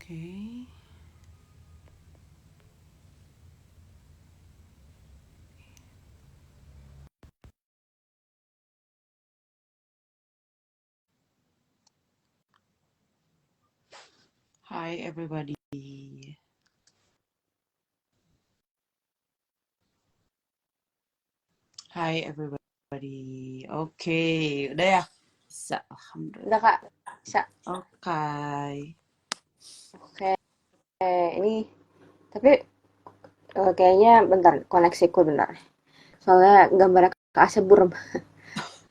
Oke. Hi everybody. Hi everybody. Oke, udah ya? Bisa, Udah alhamdulillah. Kak, bisa. Oke. Oke, ini tapi kayaknya bentar koneksiku bentar. Soalnya gambarnya Kak Asep buram.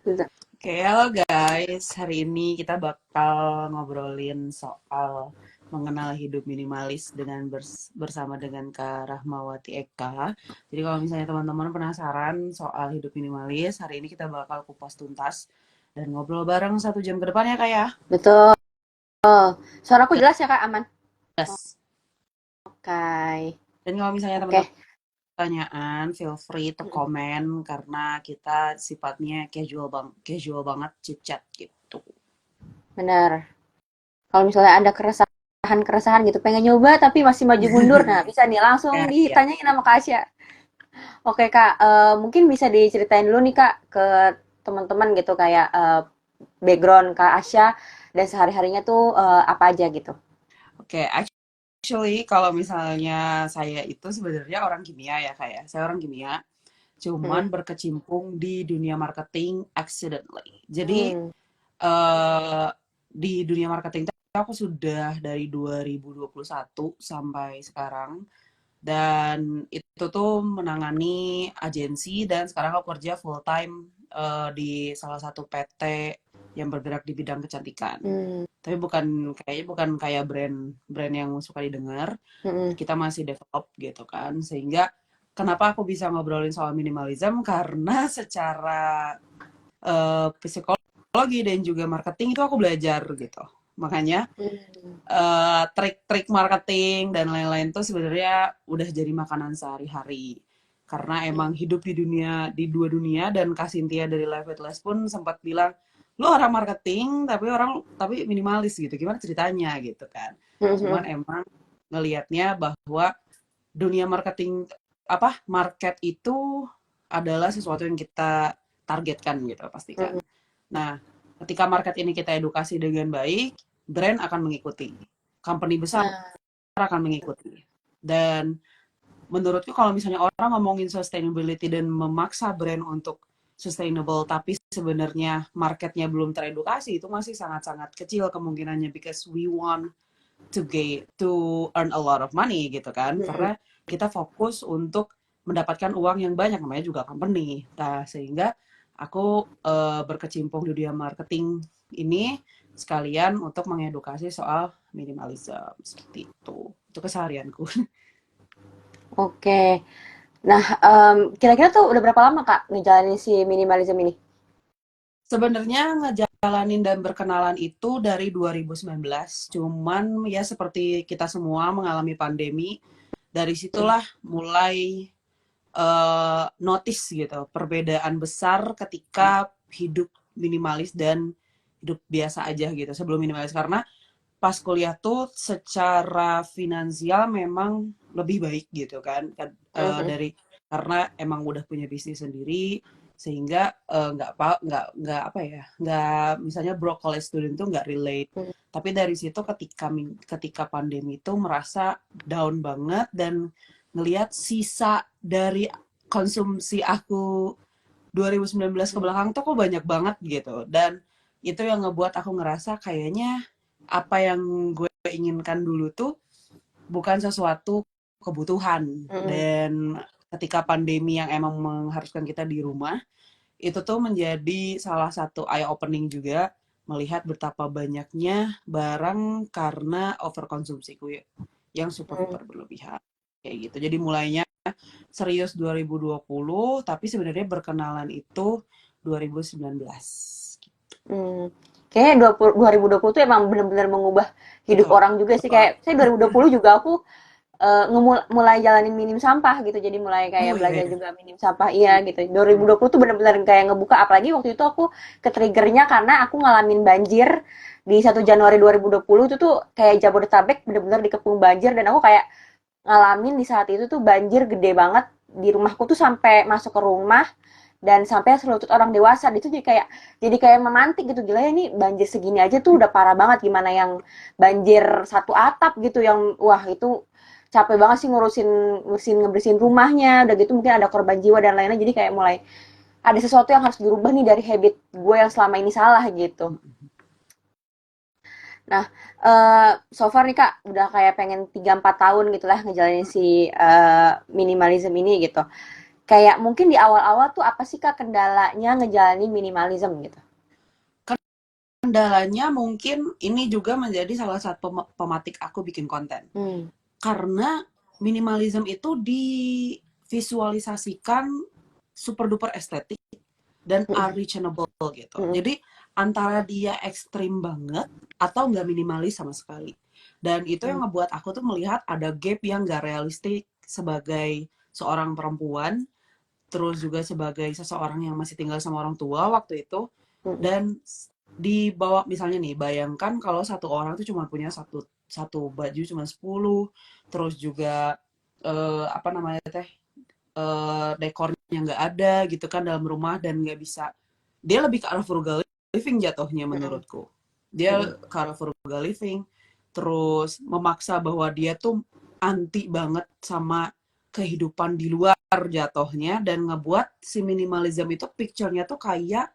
Bentar. Oke, halo guys. Hari ini kita bakal ngobrolin soal mengenal hidup minimalis dengan bersama dengan Kak Rahmawati Eka. Jadi kalau misalnya teman-teman penasaran soal hidup minimalis, hari ini kita bakal kupas tuntas dan ngobrol bareng 1 jam ke depan ya Kak ya. Betul. Suaraku jelas ya Kak, aman? Yes. Oke. Dan kalau misalnya teman-teman Oke, pertanyaan, feel free to comment karena kita sifatnya casual banget chit chat gitu. benar. Kalau misalnya ada keresahan-keresahan gitu, pengen nyoba tapi masih maju mundur, nah bisa nih Ya, langsung ya. ditanyain sama Kak Asya. Oke Kak, mungkin bisa diceritain dulu nih Kak ke teman-teman gitu kayak background Kak Asya dan sehari-harinya tuh apa aja gitu. Oke, actually kalau misalnya saya itu sebenarnya orang kimia ya kayak. Saya orang kimia, cuman Mm-mm. berkecimpung di dunia marketing accidentally. Jadi Hmm. eh di dunia marketing itu aku sudah dari 2021 sampai sekarang. Dan itu tuh menangani agensi dan sekarang aku kerja full time di salah satu PT yang bergerak di bidang kecantikan. Hmm. Tapi bukan kayak brand yang suka didengar. Mm-mm. Kita masih develop gitu kan. Sehingga kenapa aku bisa ngobrolin soal minimalism karena secara psikologi dan juga marketing itu aku belajar gitu. Makanya Hmm. trik-trik marketing dan lain-lain tuh sebenarnya udah jadi makanan sehari-hari. Karena emang Hmm. hidup di dua dunia dan Kak Cynthia dari Live with Les pun sempat bilang, lu orang marketing tapi minimalis gitu. Gimana ceritanya gitu kan. Cuman Mhm. emang ngelihatnya bahwa dunia marketing market itu adalah sesuatu yang kita targetkan gitu pastikan. Mhm. Nah, ketika market ini kita edukasi dengan baik, brand akan mengikuti. Company besar Nah, akan mengikuti. Dan menurutku kalau misalnya orang ngomongin sustainability dan memaksa brand untuk sustainable, tapi sebenarnya marketnya belum teredukasi, itu masih sangat-sangat kecil kemungkinannya because we want to earn a lot of money gitu kan. mhm. Karena kita fokus untuk mendapatkan uang yang banyak, namanya juga company. Nah, sehingga aku berkecimpung di dunia marketing ini sekalian untuk mengedukasi soal minimalism seperti itu. Itu keseharianku. Oke. Nah, kira-kira tuh udah berapa lama, Kak, ngejalanin si minimalism ini? Sebenarnya ngejalanin dan berkenalan itu dari 2019, cuman ya seperti kita semua mengalami pandemi, dari Mhm. situlah mulai notice gitu perbedaan besar ketika hidup minimalis dan hidup biasa aja gitu sebelum minimalis karena pas kuliah tuh secara finansial memang lebih baik gitu kan. Mhm. Dari karena emang udah punya bisnis sendiri sehingga nggak apa ya nggak misalnya broke college student tuh nggak relate, Mhm. tapi dari situ ketika pandemi itu merasa down banget dan ngelihat sisa dari konsumsi aku 2019 ke Mhm. belakang tuh kok banyak banget gitu. Dan itu yang ngebuat aku ngerasa kayaknya apa yang gue inginkan dulu tuh bukan sesuatu kebutuhan. Mhm. Dan ketika pandemi yang emang mengharuskan kita di rumah, itu tuh menjadi salah satu eye opening juga melihat betapa banyaknya barang karena overkonsumsi gue yang super Mhm. duper berlebihan kayak gitu. Jadi mulainya serius 2020, tapi sebenarnya berkenalan itu 2019. Mmm. Kayaknya 2020 tuh emang bener-bener mengubah hidup Betul, orang juga sih, betul banget. kayak saya 2020 juga aku, mulai jalanin minim sampah gitu. Jadi mulai Oh kayak iya, belajar iya. juga minim sampah iya gitu. 2020 tuh bener-bener kayak ngebuka, apalagi waktu itu aku ke-triggernya karena aku ngalamin banjir di 1 Januari 2020 itu tuh kayak Jabodetabek bener-bener dikepung banjir dan aku kayak ngalamin di saat itu tuh banjir gede banget di rumahku tuh sampai masuk ke rumah dan sampai selutut orang dewasa itu jadi kayak memantik gitu gila ya ini banjir segini aja tuh udah parah banget gimana yang banjir satu atap gitu yang wah itu capek banget sih ngurusin ngurusin ngebersihin rumahnya udah gitu mungkin ada korban jiwa dan lainnya jadi kayak mulai ada sesuatu yang harus dirubah nih dari habit gue yang selama ini salah gitu. Nah, so far nih Kak, udah kayak pengen 3-4 tahun gitu lah ngejalanin si minimalism ini gitu. Kayak mungkin di awal-awal tuh apa sih Kak kendalanya ngejalanin minimalism gitu? Kendalanya mungkin ini juga menjadi salah satu pematik aku bikin konten. Hmm. Karena minimalism itu divisualisasikan super duper estetik dan Mm-mm. unreachable gitu. Mm-mm. Jadi antara dia ekstrim banget atau nggak minimalis sama sekali. Dan itu yang ngebuat aku tuh melihat ada gap yang nggak realistik sebagai seorang perempuan, terus juga sebagai seseorang yang masih tinggal sama orang tua waktu itu. Mm-mm. Dan di bawah misalnya nih, bayangkan kalau satu orang tuh cuma punya satu satu baju cuma 10, terus juga apa namanya teh dekornya nggak ada gitu kan dalam rumah dan nggak bisa dia lebih ke arah frugal living jatuhnya Mm-mm. menurutku dia Mm-mm. ke arah frugal living terus memaksa bahwa dia tuh anti banget sama kehidupan di luar jatuhnya dan ngebuat si minimalism itu picture-nya tuh kayak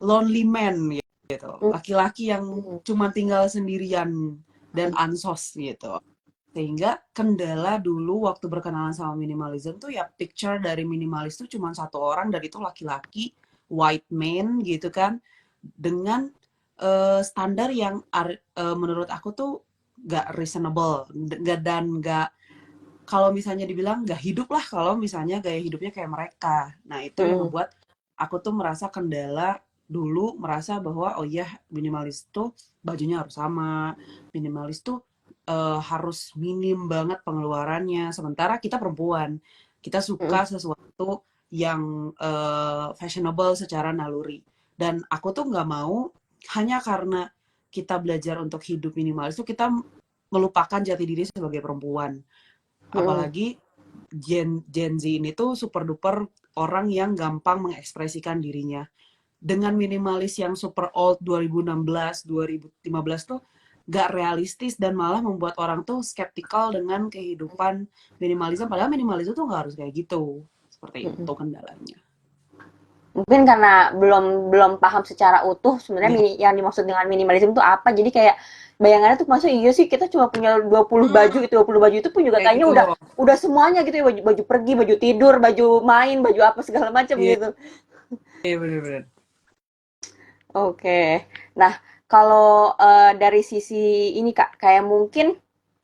lonely man gitu laki-laki yang Mm-mm. cuma tinggal sendirian dan ansos gitu sehingga kendala dulu waktu berkenalan sama minimalism tuh ya picture dari minimalis tuh cuma satu orang dan itu laki-laki white man gitu kan dengan standar yang menurut aku tuh gak reasonable gak, dan gak kalau misalnya dibilang gak hidup lah kalau misalnya gaya hidupnya kayak mereka. Nah itu yang Mm-mm. ngebuat aku tuh merasa kendala dulu merasa bahwa oh iya minimalis tuh bajunya harus sama, minimalis tuh harus minim banget pengeluarannya. Sementara kita perempuan, kita Mm-mm. suka sesuatu yang fashionable secara naluri. Dan aku tuh nggak mau hanya karena kita belajar untuk hidup minimalis tuh kita melupakan jati diri sebagai perempuan. Mm-mm. Apalagi Gen Z ini tuh super duper orang yang gampang mengekspresikan dirinya dengan minimalis yang super old 2016, 2015 tuh gak realistis dan malah membuat orang tuh skeptikal dengan kehidupan minimalisme. Padahal minimalisme tuh gak harus kayak gitu. Seperti Mm-mm. itu kendalanya. Mungkin karena belum belum paham secara utuh sebenarnya Ya, yang dimaksud dengan minimalism itu apa. Jadi kayak bayangannya tuh masa iya sih kita cuma punya 20 baju hmm, itu 20 baju itu pun juga kayak kayaknya gitu. udah semuanya gitu ya baju baju pergi, baju tidur, baju main, baju apa segala macam Iya, gitu. iya bener-bener. Oke. Nah, kalau dari sisi ini Kak, kayak mungkin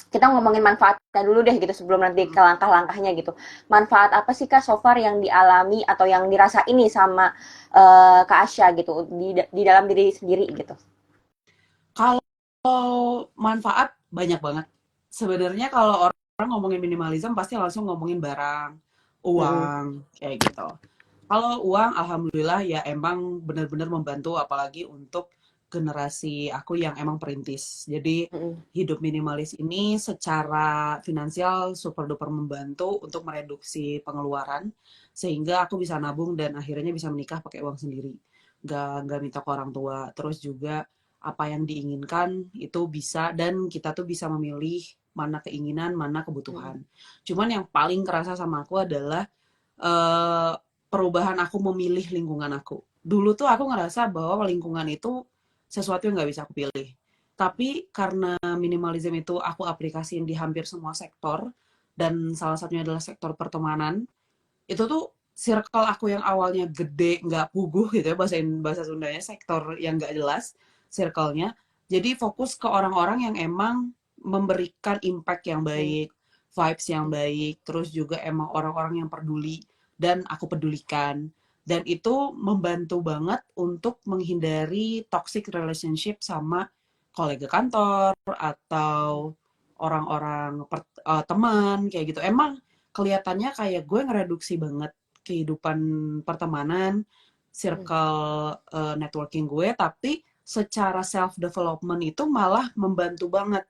kita ngomongin manfaatnya dulu deh gitu sebelum nanti ke langkah-langkahnya gitu. Manfaat apa sih Kak so far yang dialami atau yang dirasa ini sama Kak Asya gitu di dalam diri sendiri gitu? Kalau manfaat banyak banget. Sebenarnya kalau orang ngomongin minimalism pasti langsung ngomongin barang, Mm-mm. uang, kayak gitu. Kalau uang, alhamdulillah ya emang benar-benar membantu apalagi untuk generasi aku yang emang perintis. Jadi Mm-mm. hidup minimalis ini secara finansial super duper membantu untuk mereduksi pengeluaran sehingga aku bisa nabung dan akhirnya bisa menikah pakai uang sendiri. Gak minta ke orang tua. Terus juga apa yang diinginkan itu bisa dan kita tuh bisa memilih mana keinginan, mana Mm-mm. kebutuhan. Cuman yang paling kerasa sama aku adalah eh, perubahan aku memilih lingkungan aku. Dulu tuh aku ngerasa bahwa lingkungan itu sesuatu yang nggak bisa aku pilih. Tapi karena minimalism itu aku aplikasiin di hampir semua sektor, dan salah satunya adalah sektor pertemanan, itu tuh circle aku yang awalnya gede, nggak puguh gitu ya, bahasa Sundanya, sektor yang nggak jelas, circle-nya, jadi fokus ke orang-orang yang emang memberikan impact yang baik, vibes yang baik, terus juga emang orang-orang yang peduli, dan aku pedulikan. Dan itu membantu banget untuk menghindari toxic relationship sama kolega kantor, atau orang-orang teman kayak gitu. Emang kelihatannya kayak gue ngereduksi banget kehidupan pertemanan, circle networking gue, tapi secara self development itu malah membantu banget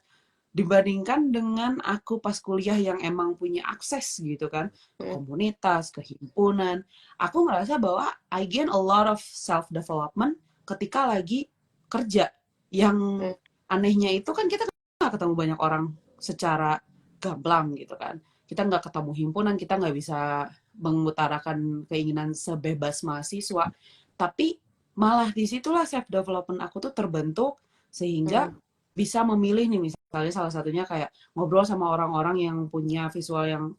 dibandingkan dengan aku pas kuliah yang emang punya akses gitu kan ke Mm, komunitas, ke himpunan. Aku ngerasa bahwa I gain a lot of self development ketika lagi kerja. Yang mm, anehnya itu kan kita nggak ketemu banyak orang secara gamblang gitu kan. Kita nggak ketemu himpunan, kita nggak bisa mengutarakan keinginan sebebas mahasiswa. Tapi malah disitulah self development aku tuh terbentuk sehingga mm, bisa memilih nih misalnya salah satunya kayak ngobrol sama orang-orang yang punya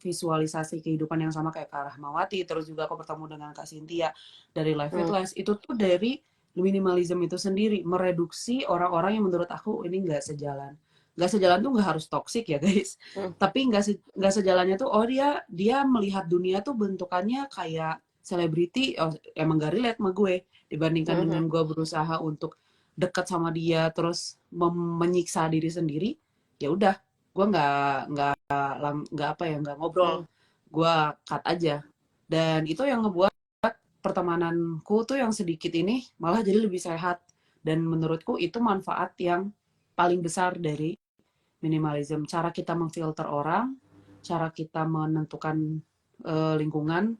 visualisasi kehidupan yang sama kayak Kak Rahmawati, terus juga aku bertemu dengan Kak Cynthia dari Life with mm, Les. Itu tuh dari minimalism itu sendiri mereduksi orang-orang yang menurut aku ini nggak sejalan tuh nggak harus toksik ya guys, mm, tapi nggak sejalannya tuh oh dia dia melihat dunia tuh bentukannya kayak selebriti, oh, emang gak relate sama gue dibandingkan mm, dengan mm, gue berusaha untuk dekat sama dia terus menyiksa diri sendiri. Ya udah, gue nggak apa ya nggak ngobrol, mm, gue cut aja. Dan itu yang ngebuat pertemananku tuh yang sedikit ini malah jadi lebih sehat. Dan menurutku itu manfaat yang paling besar dari minimalism. Cara kita memfilter orang, cara kita menentukan lingkungan,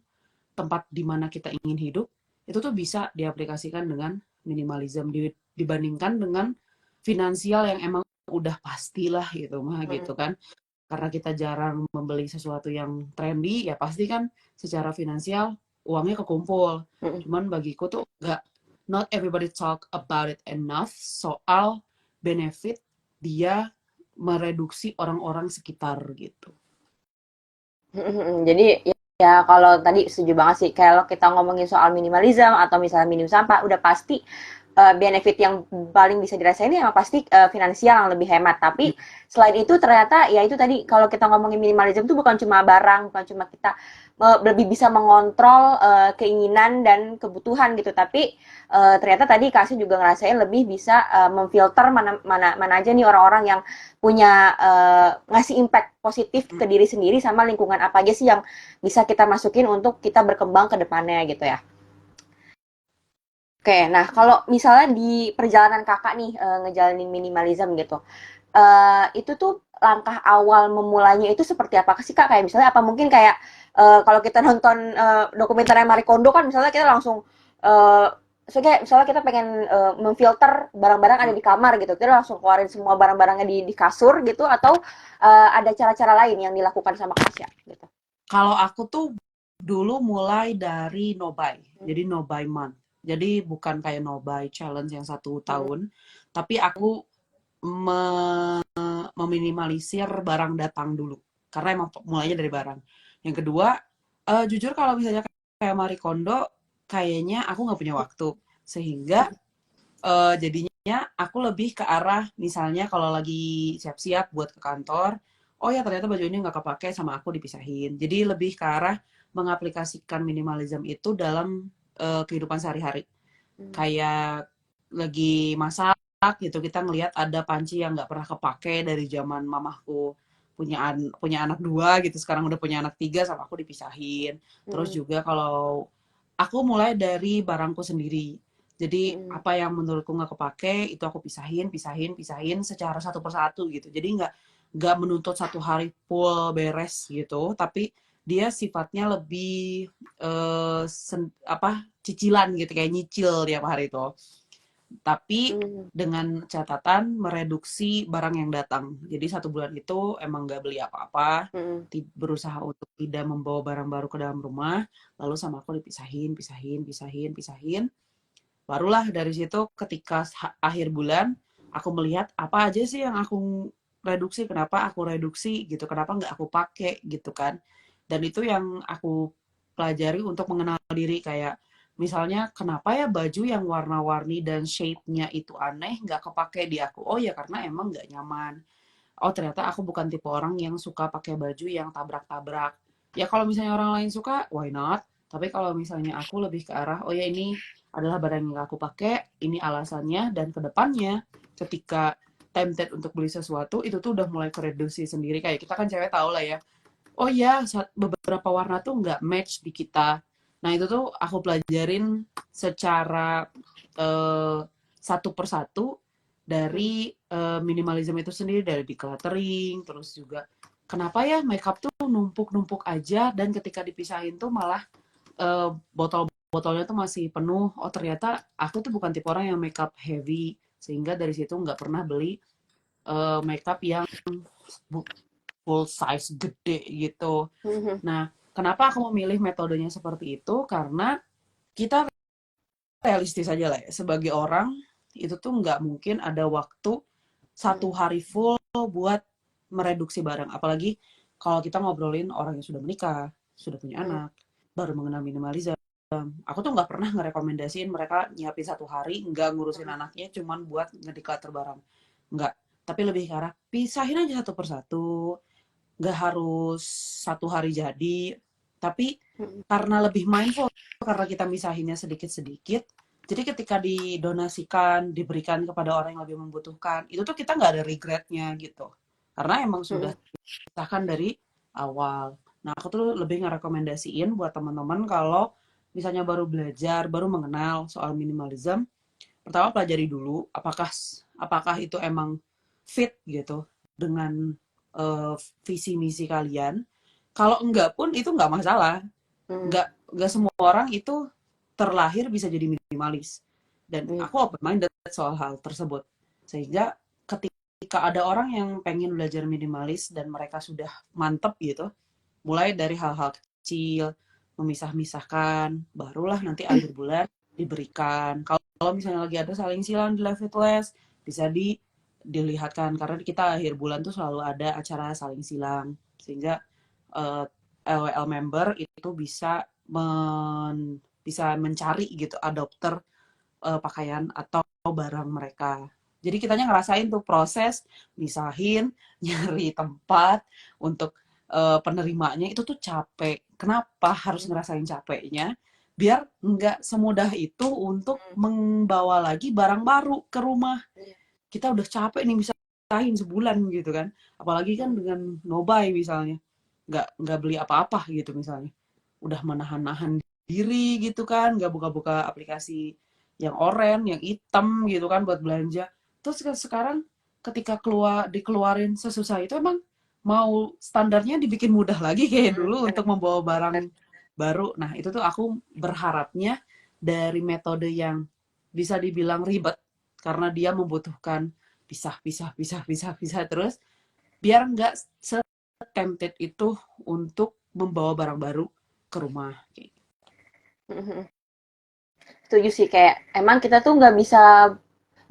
tempat di mana kita ingin hidup, itu tuh bisa diaplikasikan dengan minimalism dibandingkan dengan finansial yang emang udah pastilah gitu mah gitu kan. Karena kita jarang membeli sesuatu yang trendy, ya pasti kan secara finansial uangnya kekumpul. mm. Cuman bagiku tuh nggak, not everybody talk about it enough soal benefit dia mereduksi orang-orang sekitar gitu. Jadi ya kalau tadi setuju banget sih kalau kita ngomongin soal minimalism atau misalnya minim sampah udah pasti benefit yang paling bisa dirasain ya pasti finansial yang lebih hemat. Tapi selain itu ternyata ya itu tadi kalau kita ngomongin minimalism itu bukan cuma barang, bukan cuma kita lebih bisa mengontrol keinginan dan kebutuhan gitu. Tapi ternyata tadi Kasih juga ngerasain lebih bisa memfilter mana mana mana aja nih orang-orang yang punya ngasih impact positif ke diri sendiri sama lingkungan apa aja sih yang bisa kita masukin untuk kita berkembang ke depannya gitu ya. Oke, nah kalau misalnya di perjalanan kakak nih ngejalanin minimalism gitu, itu tuh langkah awal memulainya itu seperti apa sih kak? Kayak misalnya apa mungkin kayak kalau kita nonton dokumenternya Marie Kondo kan misalnya kita langsung uh, misalnya kita pengen memfilter barang-barang ada di kamar gitu, kita langsung keluarin semua barang-barangnya di kasur gitu, atau ada cara-cara lain yang dilakukan sama Kasya gitu. Kalau aku tuh dulu mulai dari no buy, Hmm. jadi no buy month. Jadi bukan kayak no buy challenge yang 1 tahun, Hmm. tapi aku meminimalisir barang datang dulu. Karena emang mulainya dari barang. Yang kedua, jujur kalau misalnya kayak Marie Kondo, kayaknya aku nggak punya waktu. Sehingga jadinya aku lebih ke arah misalnya kalau lagi siap-siap buat ke kantor, oh ya ternyata baju ini nggak kepake sama aku dipisahin. Jadi lebih ke arah mengaplikasikan minimalism itu dalam kehidupan sehari-hari. Hmm. Kayak lagi masak gitu kita ngelihat ada panci yang nggak pernah kepake dari zaman mamahku punya anak 2 gitu, sekarang udah punya anak 3 sama aku dipisahin. Terus Hmm. juga kalau aku mulai dari barangku sendiri, jadi Hmm. apa yang menurutku nggak kepake itu aku pisahin pisahin pisahin secara satu persatu gitu. Jadi nggak menuntut 1 hari full beres gitu, tapi dia sifatnya lebih apa cicilan gitu kayak nyicil tiap hari itu, tapi Hmm. dengan catatan mereduksi barang yang datang. Jadi 1 bulan itu emang nggak beli apa-apa, Hmm. berusaha untuk tidak membawa barang baru ke dalam rumah, lalu sama aku dipisahin, pisahin, pisahin, pisahin. Barulah dari situ ketika akhir bulan, aku melihat apa aja sih yang aku reduksi, kenapa aku reduksi gitu, kenapa nggak aku pakai gitu kan. Dan itu yang aku pelajari untuk mengenal diri kayak misalnya kenapa ya baju yang warna-warni dan shade-nya itu aneh nggak kepake di aku. Oh ya karena emang nggak nyaman. Oh ternyata aku bukan tipe orang yang suka pakai baju yang tabrak-tabrak. Ya kalau misalnya orang lain suka, why not? Tapi kalau misalnya aku lebih ke arah, oh ya ini adalah barang yang aku pakai, ini alasannya, dan kedepannya ketika tempted untuk beli sesuatu, itu tuh udah mulai kereduksi sendiri. Kayak kita kan cewek tau lah ya, oh ya beberapa warna tuh nggak match di kita. Nah itu tuh aku pelajarin secara eh, satu persatu dari minimalism itu sendiri, dari decluttering, terus juga kenapa ya makeup tuh numpuk-numpuk aja, dan ketika dipisahin tuh malah botol-botolnya tuh masih penuh. Oh ternyata aku tuh bukan tipe orang yang makeup heavy, sehingga dari situ nggak pernah beli makeup yang full size gede gitu. Nah, kenapa aku memilih metodenya seperti itu? Karena kita realistis aja lah ya. Sebagai orang, itu tuh nggak mungkin ada waktu satu hari full buat mereduksi barang. Apalagi kalau kita ngobrolin orang yang sudah menikah, sudah punya anak, baru mengenal minimalism. Aku tuh nggak pernah ngerekomendasiin mereka nyiapin satu hari, nggak ngurusin anaknya, cuman buat ngedeclutter barang. Nggak. Tapi lebih ke arah, pisahin aja satu persatu, nggak harus satu hari jadi, tapi karena lebih mindful, karena kita misahinnya sedikit-sedikit, jadi ketika didonasikan, diberikan kepada orang yang lebih membutuhkan, itu tuh kita nggak ada regretnya gitu, karena emang sudah dipisahkan dari awal. Nah aku tuh lebih ngerekomendasiin buat teman-teman kalau misalnya baru belajar, baru mengenal soal minimalism, pertama pelajari dulu apakah itu emang fit gitu dengan visi misi kalian. Kalau enggak pun itu enggak masalah. Enggak semua orang itu terlahir bisa jadi minimalis. Dan aku open minded soal hal tersebut. Sehingga ketika ada orang yang pengen belajar minimalis dan mereka sudah mantep gitu, mulai dari hal-hal kecil, memisah-misahkan, barulah nanti akhir bulan diberikan. Kalau misalnya lagi ada saling silang di Live It Less, bisa dilihatkan, karena kita akhir bulan tuh selalu ada acara saling silang, sehingga LWL member itu bisa bisa mencari gitu adopter pakaian atau barang mereka. Jadi kitanya ngerasain tuh proses misahin, nyari tempat untuk penerimanya, itu tuh capek. Kenapa harus ngerasain capeknya? Biar nggak semudah itu untuk membawa lagi barang baru ke rumah. Kita udah capek nih misahin sebulan gitu kan. Apalagi kan dengan no-buy misalnya. Nggak beli apa-apa gitu misalnya. Udah menahan-nahan diri gitu kan. Nggak buka-buka aplikasi yang oranye, yang hitam gitu kan buat belanja. Terus sekarang ketika dikeluarin sesusah itu, emang mau standarnya dibikin mudah lagi kayak dulu untuk membawa barang baru. Nah, itu tuh aku berharapnya dari metode yang bisa dibilang ribet karena dia membutuhkan pisah terus, biar nggak se-tempted itu untuk membawa barang baru ke rumah. Setuju sih, kayak emang kita tuh nggak bisa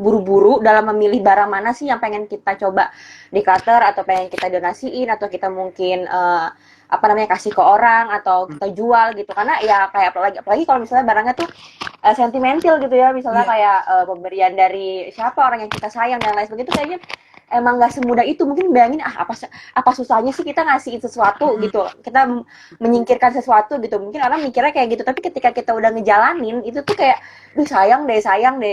buru-buru dalam memilih barang mana sih yang pengen kita coba declutter atau pengen kita donasiin atau kita mungkin apa namanya kasih ke orang atau kita jual gitu, karena ya kayak apalagi kalau misalnya barangnya tuh sentimental gitu ya, misalnya Iya. kayak pemberian dari siapa orang yang kita sayang dan lain sebagainya, itu kayaknya emang nggak semudah itu. Mungkin bayangin apa susahnya sih kita ngasihin sesuatu gitu, kita menyingkirkan sesuatu gitu, mungkin orang mikirnya kayak gitu, tapi ketika kita udah ngejalanin itu tuh kayak duh sayang deh.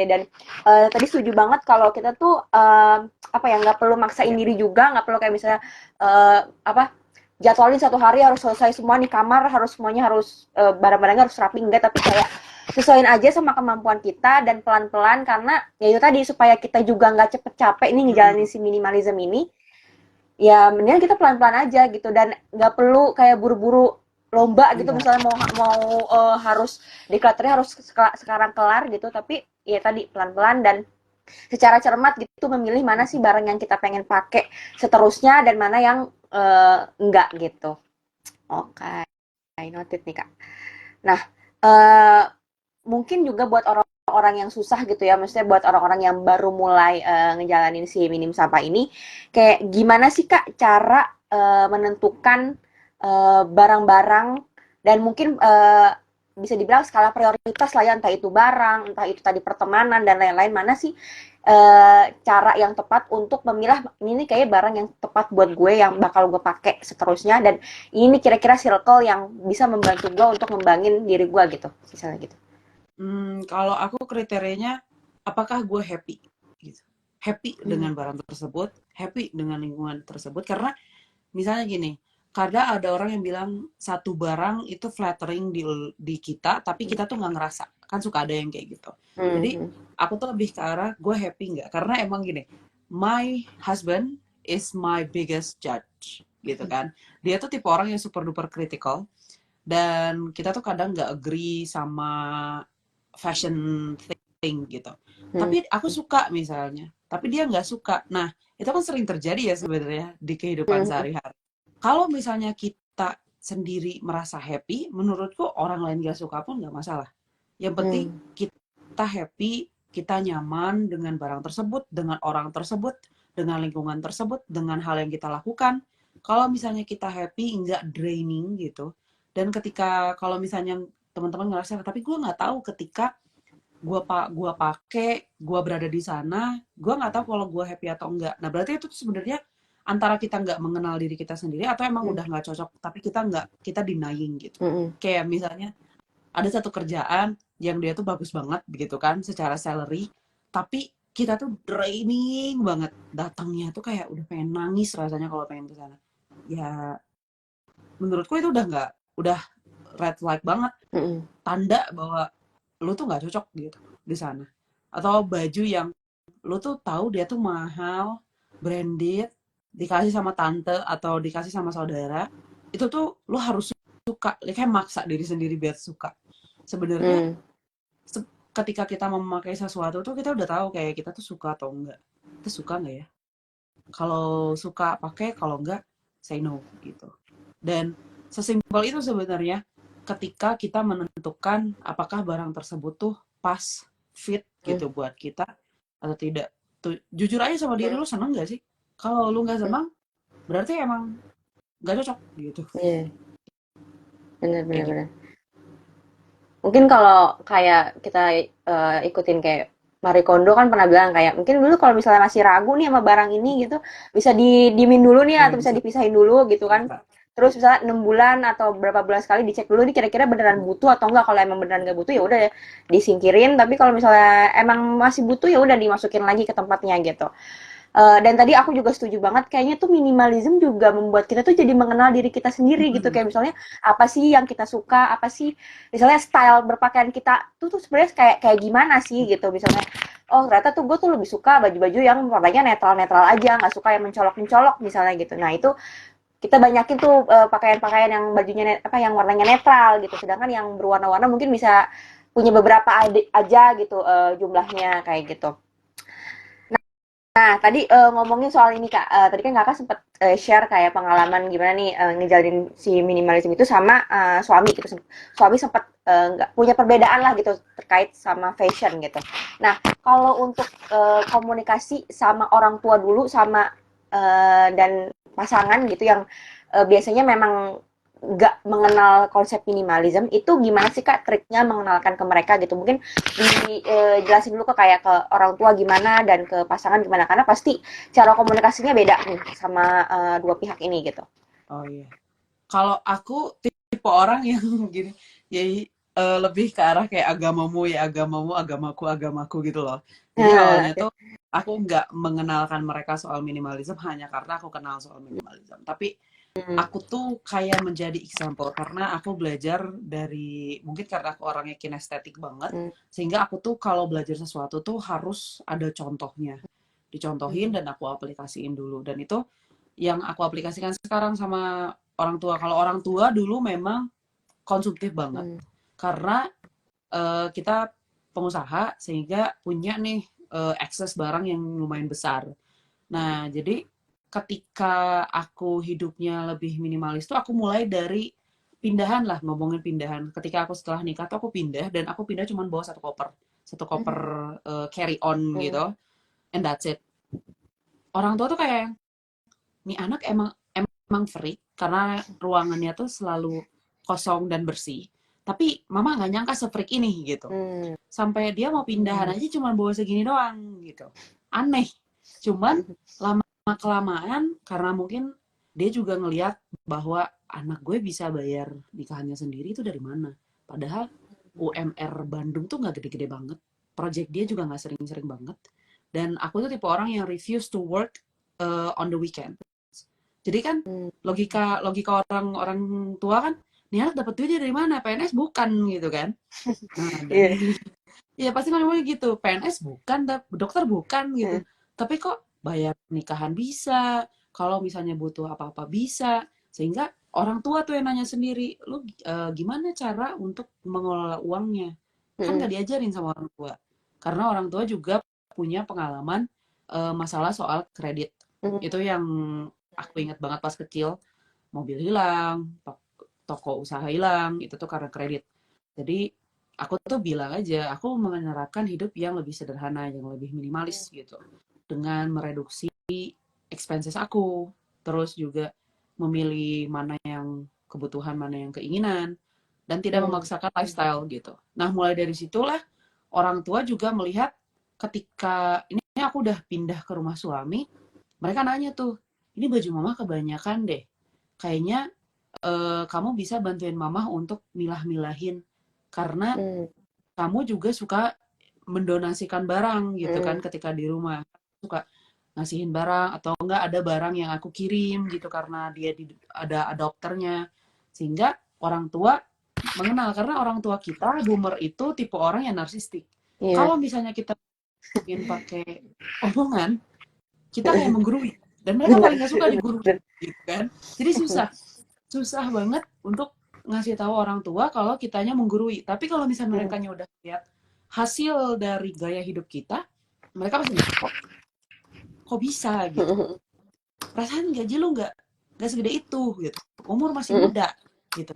Dan tadi setuju banget kalau kita tuh apa ya, nggak perlu maksain diri juga, nggak perlu kayak misalnya apa jadwalin satu hari harus selesai semua nih kamar, harus semuanya harus barang-barangnya harus rapi, enggak, tapi kayak sesuaiin aja sama kemampuan kita dan pelan-pelan, karena ya itu tadi supaya kita juga nggak cepet capek nih ngejalanin si minimalism ini, ya mendingan kita pelan-pelan aja gitu, dan nggak perlu kayak buru-buru lomba gitu, Iya. misalnya mau harus declutternya harus sekarang kelar gitu, tapi ya tadi pelan-pelan dan secara cermat gitu memilih mana sih barang yang kita pengen pakai seterusnya dan mana yang enggak gitu. Oke, noted nih Kak. Nah, eh, mungkin juga buat orang-orang yang susah gitu ya, maksudnya buat orang-orang yang baru mulai ngejalanin si minim sampah ini, kayak gimana sih Kak cara menentukan barang-barang dan mungkin bisa dibilang skala prioritas lah ya, entah itu barang, entah itu tadi pertemanan dan lain-lain, mana sih cara yang tepat untuk memilah ini nih kayak barang yang tepat buat gue yang bakal gue pakai seterusnya, dan ini kira-kira circle yang bisa membantu gue untuk ngembangin diri gue gitu, misalnya gitu. Kalau aku kriterianya, apakah gue happy? Gitu. happy Hmm. dengan barang tersebut, happy dengan lingkungan tersebut. Karena misalnya gini, kadang ada orang yang bilang satu barang itu flattering di kita, tapi kita tuh nggak ngerasa. Kan suka ada yang kayak gitu. Jadi Hmm. aku tuh lebih ke arah gue happy nggak? Karena emang gini, my husband is my biggest judge gitu kan. Dia tuh tipe orang yang super duper critical dan kita tuh kadang nggak agree sama fashion thing gitu. Hmm. Tapi aku suka misalnya, tapi dia nggak suka. Nah, itu kan sering terjadi ya sebenarnya di kehidupan Hmm. sehari-hari. Kalau misalnya kita sendiri merasa happy, menurutku orang lain gak suka pun nggak masalah. Yang penting Hmm. kita happy, kita nyaman dengan barang tersebut, dengan orang tersebut, dengan lingkungan tersebut, dengan hal yang kita lakukan. Kalau misalnya kita happy, nggak draining gitu. Dan ketika kalau misalnya teman-teman ngerasa, tapi gue nggak tahu ketika gua pakai, gua berada di sana, gua nggak tahu kalau gua happy atau enggak. Nah, berarti itu tuh sebenarnya antara kita nggak mengenal diri kita sendiri atau emang Hmm. udah nggak cocok, tapi kita denying gitu. Hmm. Kayak misalnya ada satu kerjaan yang dia tuh bagus banget gitu kan secara salary, tapi kita tuh draining banget. Datangnya tuh kayak udah pengen nangis rasanya kalau pengen ke sana. Ya, menurutku itu udah red flag banget, Hmm. tanda bahwa lu tuh nggak cocok gitu di sana. Atau baju yang lu tuh tahu dia tuh mahal, branded, dikasih sama tante atau dikasih sama saudara, itu tuh lu harus suka, kayak maksa diri sendiri biar suka. Sebenarnya Hmm. ketika kita memakai sesuatu tuh kita udah tahu kayak kita tuh suka atau enggak. Kita suka nggak ya? Kalau suka pakai, kalau enggak say no gitu. Dan sesimpel itu sebenarnya ketika kita menentukan apakah barang tersebut tuh pas, fit Hmm. gitu buat kita atau tidak. Tuh, jujur aja sama diri lu seneng gak sih? Kalau lu nggak Hmm. seneng, berarti emang nggak cocok gitu. Iya, benar Kayak benar gitu. benar. Mungkin kalau kayak kita ikutin kayak Marie Kondo kan pernah bilang kayak mungkin dulu kalau misalnya masih ragu nih sama barang ini gitu bisa didiemin dulu nih Ya atau bisa bisa. dipisahin dulu gitu kan. Bisa. Terus misalnya 6 bulan atau berapa bulan sekali dicek dulu nih kira-kira beneran butuh atau enggak. Kalau emang beneran nggak butuh ya udah disingkirin. Tapi kalau misalnya emang masih butuh ya udah dimasukin lagi ke tempatnya gitu. Dan tadi aku juga setuju banget kayaknya tuh minimalism juga membuat kita tuh jadi mengenal diri kita sendiri gitu kayak misalnya apa sih yang kita suka apa sih misalnya style berpakaian kita tuh sebenarnya kayak kayak gimana sih gitu misalnya oh ternyata tuh gue tuh lebih suka baju-baju yang warnanya netral-netral aja nggak suka yang mencolok-mencolok misalnya gitu nah itu kita banyakin tuh pakaian-pakaian yang bajunya apa yang warnanya netral gitu sedangkan yang berwarna-warna mungkin bisa punya beberapa aja gitu jumlahnya kayak gitu. Nah, tadi ngomongin soal ini Kak, tadi kan Kakak sempat share kayak pengalaman gimana nih ngejalanin si minimalism itu sama suami gitu. Suami sempat nggak punya perbedaan lah gitu terkait sama fashion gitu. Nah, kalau untuk komunikasi sama orang tua dulu sama dan pasangan gitu yang biasanya memang nggak mengenal konsep minimalism itu gimana sih Kak triknya mengenalkan ke mereka gitu mungkin dijelasin dulu ke kayak ke orang tua gimana dan ke pasangan gimana karena pasti cara komunikasinya beda nih sama dua pihak ini gitu. Oh iya. Kalau aku tipe orang yang gini, jadi lebih ke arah kayak agamamu ya agamamu, agamaku gitu loh. Jadi Nah, awalnya tuh aku nggak mengenalkan mereka soal minimalism hanya karena aku kenal soal minimalism. Tapi hmm, aku tuh kayak menjadi example karena aku belajar dari mungkin karena aku orangnya kinestetik banget, hmm, sehingga aku tuh kalau belajar sesuatu tuh harus ada contohnya, dicontohin hmm, dan aku aplikasiin dulu. Dan itu yang aku aplikasikan sekarang sama orang tua. Kalau orang tua dulu memang konsumtif banget hmm, karena kita pengusaha sehingga punya nih akses barang yang lumayan besar. Nah, jadi ketika aku hidupnya lebih minimalis tuh aku mulai dari pindahan lah, ngomongin pindahan. Ketika aku setelah nikah tuh aku pindah dan aku pindah cuma bawa satu koper hmm, carry on hmm, gitu, and that's it. Orang tua tuh kayak nih anak emang emang freak karena ruangannya tuh selalu kosong dan bersih. Tapi mama nggak nyangka se-freak ini gitu. hmm, Sampai dia mau pindahan aja cuma bawa segini doang gitu. Aneh. Cuman hmm, lama kelamaan karena mungkin dia juga ngelihat bahwa anak gue bisa bayar nikahannya sendiri itu dari mana. Padahal UMR Bandung tuh nggak gede-gede banget. Project dia juga nggak sering-sering banget. Dan aku tuh tipe orang yang refuse to work on the weekend. Jadi kan Hmm. logika orang tua kan, nih anak dapat duitnya dari mana? PNS bukan gitu kan? Nah, Iya. dari ya pasti ngomongnya gitu, PNS bukan, dokter bukan gitu. Heeh. Tapi kok bayar nikahan bisa, kalau misalnya butuh apa-apa bisa, sehingga orang tua tuh yang nanya sendiri, lu gimana cara untuk mengelola uangnya? Kan Heeh. nggak diajarin sama orang tua. Karena orang tua juga punya pengalaman masalah soal kredit. Heeh. Itu yang aku ingat banget pas kecil, mobil hilang, toko usaha hilang, itu tuh karena kredit. Jadi aku tuh bilang aja, aku menerapkan hidup yang lebih sederhana, yang lebih minimalis gitu. Dengan mereduksi expenses aku, terus juga memilih mana yang kebutuhan, mana yang keinginan, dan tidak Hmm. memaksakan lifestyle gitu. Nah, mulai dari situlah orang tua juga melihat ketika ini aku udah pindah ke rumah suami, mereka nanya tuh, ini baju mama kebanyakan deh. Kayaknya kamu bisa bantuin mama untuk milah-milahin karena Hmm. kamu juga suka mendonasikan barang gitu kan Hmm. ketika di rumah. Suka ngasihin barang atau enggak ada barang yang aku kirim gitu karena dia ada adopternya. Sehingga orang tua mengenal karena orang tua kita boomer itu tipe orang yang narsistik. Iya. Kalau misalnya kita ingin pakai omongan, kita kayak menggurui dan mereka Bener. paling nggak suka digurui Bener. gitu kan. Jadi susah susah banget untuk ngasih tahu orang tua kalau kitanya menggurui. Tapi kalau misalnya Hmm. mereka udah lihat hasil dari gaya hidup kita, mereka pasti kok bisa gitu. Hmm. Perasaan gaji lu nggak segede itu gitu. Umur masih Hmm. muda gitu.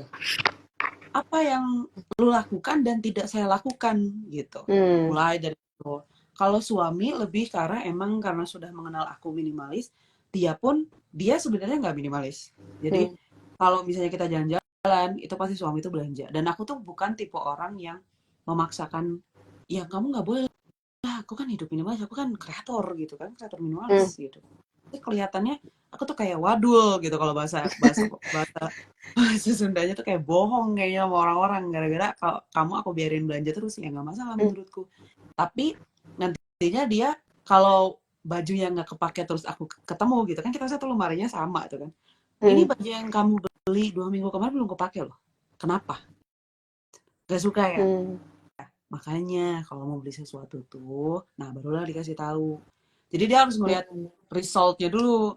Apa yang lu lakukan dan tidak saya lakukan gitu. Hmm. Mulai dari itu. Kalau suami lebih karena emang karena sudah mengenal aku minimalis, dia sebenarnya nggak minimalis. Jadi Hmm. kalau misalnya kita jalan-jalan, itu pasti suami itu belanja. Dan aku tuh bukan tipe orang yang memaksakan, ya kamu nggak boleh lah, aku kan hidup minimalis, aku kan kreator gitu kan, kreator minimalis Hmm. gitu. Tapi kelihatannya aku tuh kayak wadul gitu kalau bahasa bahasa bahasa bahasa Sundanya tuh kayak bohong kayaknya sama orang-orang gara-gara kalau kamu aku biarin belanja terus ya nggak masalah Hmm. menurutku. Tapi nantinya dia kalau baju yang nggak kepake terus aku ketemu gitu kan kita satu lemarinya sama tuh kan. Ini Hmm. baju yang kamu beli 2 minggu kemarin belum kepake loh. Kenapa? Gak suka ya? Hmm. Makanya kalau mau beli sesuatu tuh, nah barulah dikasih tahu. Jadi dia harus melihat Hmm. resultnya dulu.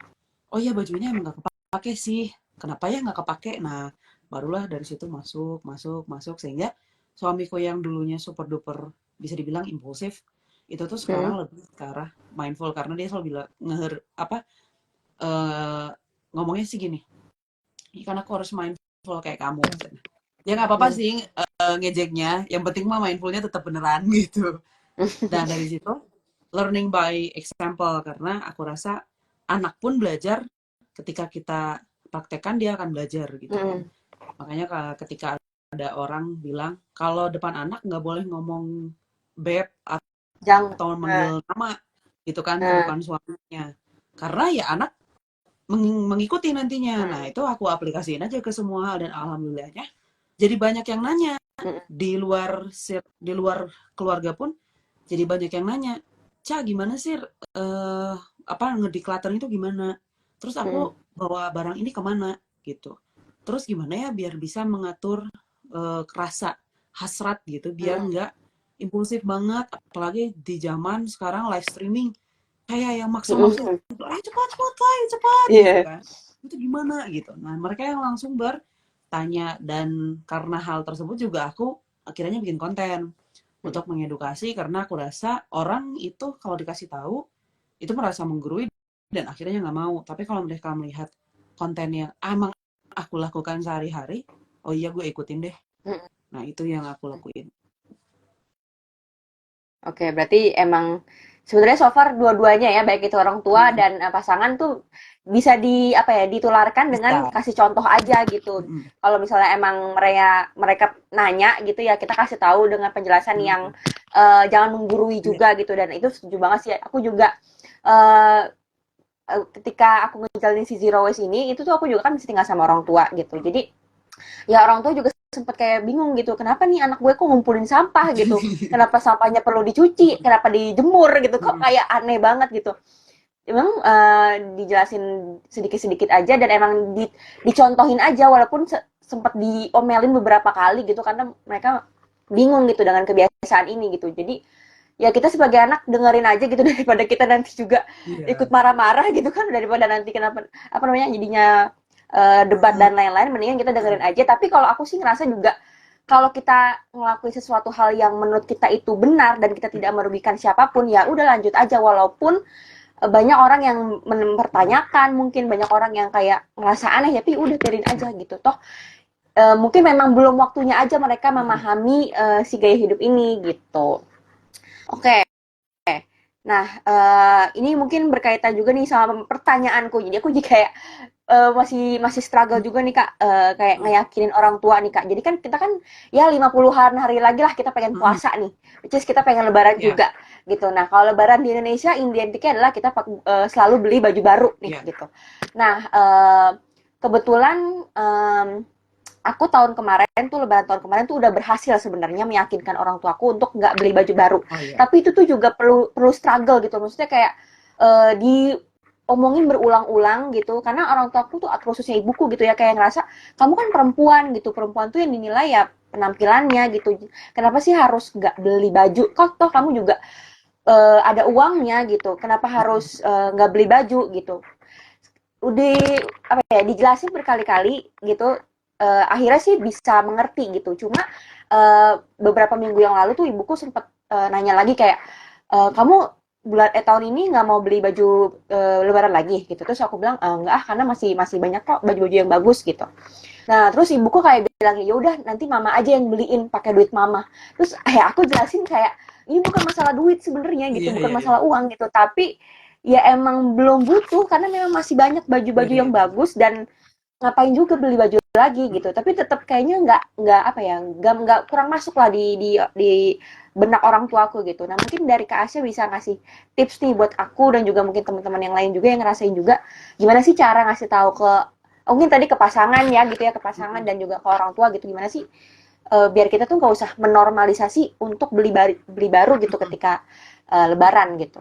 Oh iya bajunya emang nggak kepake sih. Kenapa ya nggak kepake? Nah barulah dari situ masuk, masuk, masuk sehingga suamiku yang dulunya super duper bisa dibilang impulsif itu tuh Hmm. sekarang lebih ke arah mindful karena dia selalu bilang apa eh ngomongnya sih gini, kan aku harus mindful kayak kamu. Ya nggak apa-apa Hmm. sih ngejeknya, yang penting mah mindfulnya tetap beneran gitu. Nah dari situ learning by example karena aku rasa anak pun belajar ketika kita praktekkan dia akan belajar gitu kan. Hmm. Makanya ketika ada orang bilang kalau depan anak nggak boleh ngomong beb Jangan. atau manggil nama gitu kan ke Nah. depan suaminya. Karena ya anak mengikuti nantinya. Nah Hmm. itu aku aplikasiin aja ke semua hal dan alhamdulillahnya jadi banyak yang nanya Hmm. di luar keluarga pun jadi banyak yang nanya, Ca gimana sih apa ngedecluttering itu gimana? Terus Hmm. aku bawa barang ini kemana gitu. Terus gimana ya biar bisa mengatur rasa hasrat gitu, biar Hmm. nggak impulsif banget, apalagi di zaman sekarang live streaming kayak yang maksa-maksa Hmm. gitu, ayo cepat cepat ayo cepat gitu Iya. kan. Itu gimana gitu. Nah mereka yang langsung bertanya dan karena hal tersebut juga aku akhirnya bikin konten Hmm. untuk mengedukasi karena aku rasa orang itu kalau dikasih tahu itu merasa menggurui dan akhirnya nggak mau. Tapi kalau mereka melihat konten yang emang aku lakukan sehari-hari, oh iya gue ikutin deh. Hmm. Nah itu yang aku lakuin. Oke, berarti emang sebenarnya so far dua-duanya ya, baik itu orang tua Mm-mm. dan pasangan tuh bisa apa ya, ditularkan dengan Bisa. kasih contoh aja gitu. Mm-mm. Kalau misalnya emang mereka mereka nanya gitu ya, kita kasih tahu dengan penjelasan yang Mm-mm. jangan menggurui Iya. juga gitu. Dan itu setuju banget sih. Aku juga eh, ketika aku ngejalanin si zero waste ini, itu tuh aku juga kan masih tinggal sama orang tua gitu. Jadi ya orang tua juga sempet kayak bingung gitu, kenapa nih anak gue kok ngumpulin sampah gitu, kenapa sampahnya perlu dicuci, kenapa dijemur gitu, kok Mm-mm. kayak aneh banget gitu. Emang dijelasin sedikit-sedikit aja dan emang dicontohin aja walaupun sempat diomelin beberapa kali gitu karena mereka bingung gitu dengan kebiasaan ini gitu. Jadi ya kita sebagai anak dengerin aja gitu daripada kita nanti juga ikut Iya. marah-marah gitu kan, daripada nanti kenapa apa namanya jadinya debat Mm-mm. dan lain-lain, mendingan kita dengerin Mm-mm. aja. Tapi kalau aku sih ngerasa juga kalau kita ngelakuin sesuatu hal yang menurut kita itu benar dan kita tidak merugikan siapapun, ya udah lanjut aja walaupun banyak orang yang mempertanyakan, mungkin banyak orang yang kayak ngerasa aneh, tapi udah biarin aja gitu. Toh mungkin memang belum waktunya aja mereka Mm-mm. memahami si gaya hidup ini gitu. Oke. Nah, ini mungkin berkaitan juga nih sama pertanyaanku. Jadi aku jadi kayak masih masih struggle juga nih Kak, kayak Mm-mm. ngeyakinin orang tua nih Kak. Jadi kan kita kan ya 50-an hari lagi lah kita pengen Mm-mm. puasa nih, which is kita pengen lebaran Iya. juga gitu. Nah, kalau lebaran di Indonesia identiknya adalah kita selalu beli baju baru nih Iya. gitu. Nah, kebetulan aku tahun kemarin tuh lebaran tahun kemarin tuh udah berhasil sebenarnya meyakinkan orang tuaku untuk nggak beli baju baru. Oh iya. Tapi itu tuh juga perlu perlu struggle gitu. Maksudnya kayak diomongin berulang-ulang gitu karena orang tuaku tuh khususnya ibuku gitu ya kayak ngerasa kamu kan perempuan gitu. Perempuan tuh yang dinilai ya penampilannya gitu. Kenapa sih harus nggak beli baju? Kok toh kamu juga ada uangnya gitu. Kenapa Mm-mm. harus nggak beli baju gitu? Udah apa ya dijelasin berkali-kali gitu, akhirnya sih bisa mengerti gitu. Cuma beberapa minggu yang lalu tuh ibuku sempet nanya lagi kayak kamu tahun ini nggak mau beli baju lebaran lagi gitu. Terus aku bilang enggak ah karena masih masih banyak kok baju-baju yang bagus gitu. Nah terus ibuku kayak bilang ya udah nanti mama aja yang beliin pakai duit mama. Terus aku jelasin kayak ini bukan masalah duit sebenarnya gitu, Iya, bukan iya, iya. masalah uang gitu, tapi ya emang belum butuh karena memang masih banyak Iya, baju-baju iya, yang iya. bagus dan ngapain juga beli baju lagi Mm. gitu. Tapi tetap kayaknya nggak apa ya nggak kurang masuk lah di benak orang tuaku gitu. Nah mungkin dari Kak Asya bisa ngasih tips nih buat aku dan juga mungkin teman-teman yang lain juga yang ngerasain juga gimana sih cara ngasih tahu ke mungkin tadi ke pasangan ya gitu ya ke pasangan Mm-mm. dan juga ke orang tua gitu gimana sih biar kita tuh nggak usah menormalisasi untuk beli baru gitu Mm-mm. ketika Lebaran gitu.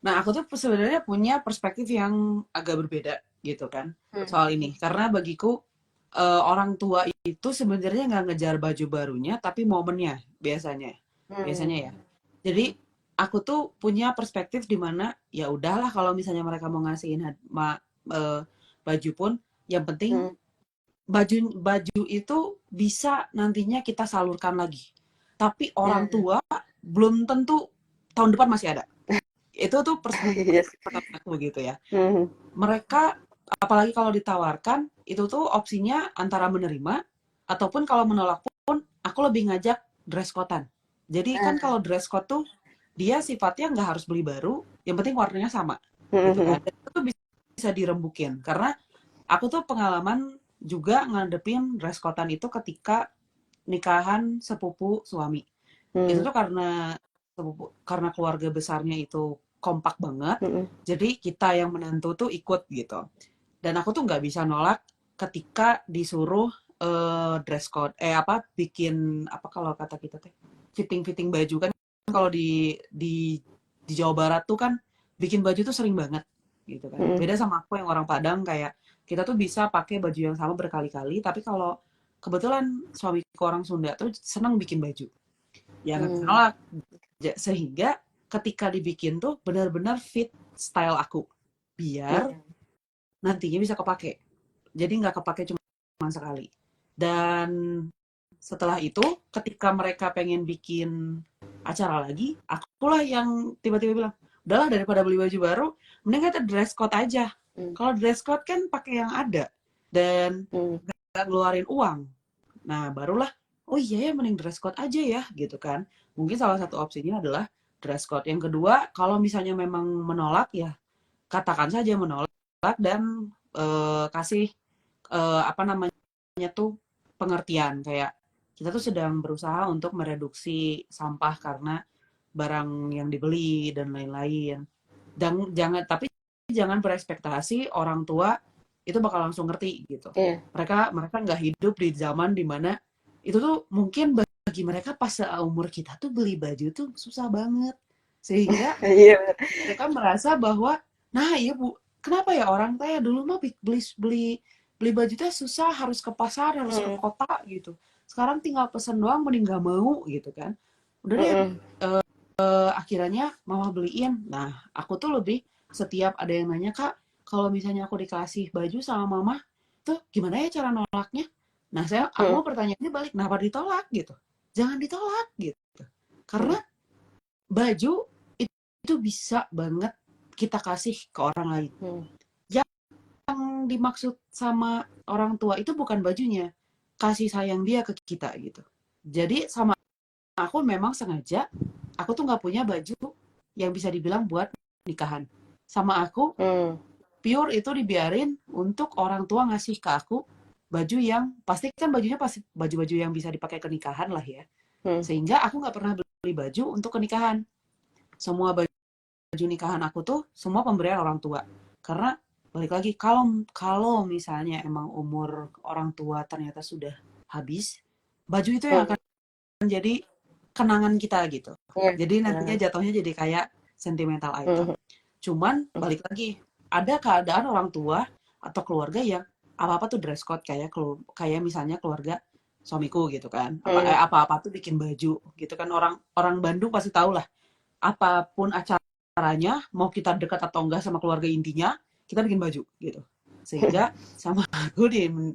Nah, aku tuh sebenarnya punya perspektif yang agak berbeda gitu kan Hmm. soal ini. Karena bagiku orang tua itu sebenarnya nggak ngejar baju barunya, tapi momennya biasanya, Hmm. biasanya ya. Jadi aku tuh punya perspektif di mana ya udahlah kalau misalnya mereka mau ngasihin eh, baju pun, yang penting Hmm. baju baju itu bisa nantinya kita salurkan lagi. Tapi orang Hmm. tua belum tentu tahun depan masih ada. Itu tuh perspektif Yes. pertama aku begitu ya. Hmm. Mereka apalagi kalau ditawarkan itu tuh opsinya antara menerima ataupun kalau menolak pun aku lebih ngajak dress code-an. Jadi kan Hmm. kalau dress code tuh dia sifatnya nggak harus beli baru, yang penting warnanya sama gitu Hmm. kan. Dan itu tuh bisa dirembukin karena aku tuh pengalaman juga ngadepin dress code-an itu ketika nikahan sepupu suami. Itu Hmm. tuh karena keluarga besarnya itu kompak banget, Hmm. jadi kita yang menantu tuh ikut gitu. Dan aku tuh nggak bisa nolak ketika disuruh dress code, apa bikin apa kalau kata kita teh fitting baju kan kalau di Jawa Barat tuh kan bikin baju tuh sering banget gitu kan. Hmm. Beda sama aku yang orang Padang kayak kita tuh bisa pakai baju yang sama berkali-kali, tapi kalau kebetulan suamiku orang Sunda tuh seneng bikin baju. Ya nggak bisa Hmm. nolak. Sehingga ketika dibikin tuh benar-benar fit style aku. Biar Hmm. nantinya bisa kepake. Jadi nggak kepake cuma sekali. Dan setelah itu, ketika mereka pengen bikin acara lagi, akulah yang tiba-tiba bilang, udahlah daripada beli baju baru, mending kita dress code aja. Hmm. Kalau dress code kan pakai yang ada dan Hmm. nggak ngeluarin uang. Nah, barulah, oh iya ya, mending dress code aja ya, gitu kan. Mungkin salah satu opsinya adalah dress code. Yang kedua, kalau misalnya memang menolak, ya katakan saja menolak dan kasih apa namanya tuh pengertian kayak kita tuh sedang berusaha untuk mereduksi sampah karena barang yang dibeli dan lain-lain. Dan jangan tapi jangan berekspektasi orang tua itu bakal langsung ngerti gitu. Iya. Mereka nggak hidup di zaman dimana itu tuh mungkin bagi mereka pas seumur kita tuh beli baju tuh susah banget, sehingga Iya bener. mereka merasa bahwa nah iya bu, kenapa ya orang teh dulu mah beli beli beli baju teh susah, harus ke pasar, harus ke Mhm, kota gitu. Sekarang tinggal pesen doang, mending gak mau gitu kan. Udah deh, mhm, akhirnya mama beliin. Nah, aku tuh lebih setiap ada yang nanya, Kak, kalau misalnya aku dikasih baju sama mama, tuh gimana ya cara nolaknya? Nah, aku mhm, mau pertanyaannya balik, kenapa ditolak gitu? Jangan ditolak gitu. Karena mhm, baju itu bisa banget kita kasih ke orang lain. mhm, Yang dimaksud sama orang tua itu bukan bajunya, kasih sayang dia ke kita gitu. Jadi sama aku memang sengaja, aku tuh nggak punya baju yang bisa dibilang buat nikahan. Sama aku, mmm, pure itu dibiarin untuk orang tua ngasih ke aku baju yang pasti kan bajunya pasti baju-baju yang bisa dipakai ke nikahan lah ya. mhm, Sehingga aku nggak pernah beli baju untuk ke nikahan. Semua baju nikahan aku tuh semua pemberian orang tua. Karena balik lagi kalau kalau misalnya emang umur orang tua ternyata sudah habis, baju itu yang mhm, akan menjadi kenangan kita gitu. iya, Jadi nantinya bener, jatuhnya jadi kayak sentimental item. mhm, Cuman mhm, balik lagi, ada keadaan orang tua atau keluarga yang apa-apa tuh dress code kayak kayak misalnya keluarga suamiku gitu kan. mhm, Apa-apa tuh bikin baju gitu kan, orang orang Bandung pasti tahu lah, apapun acaranya, mau kita dekat atau enggak sama keluarga intinya, kita bikin baju gitu. Sehingga sama aku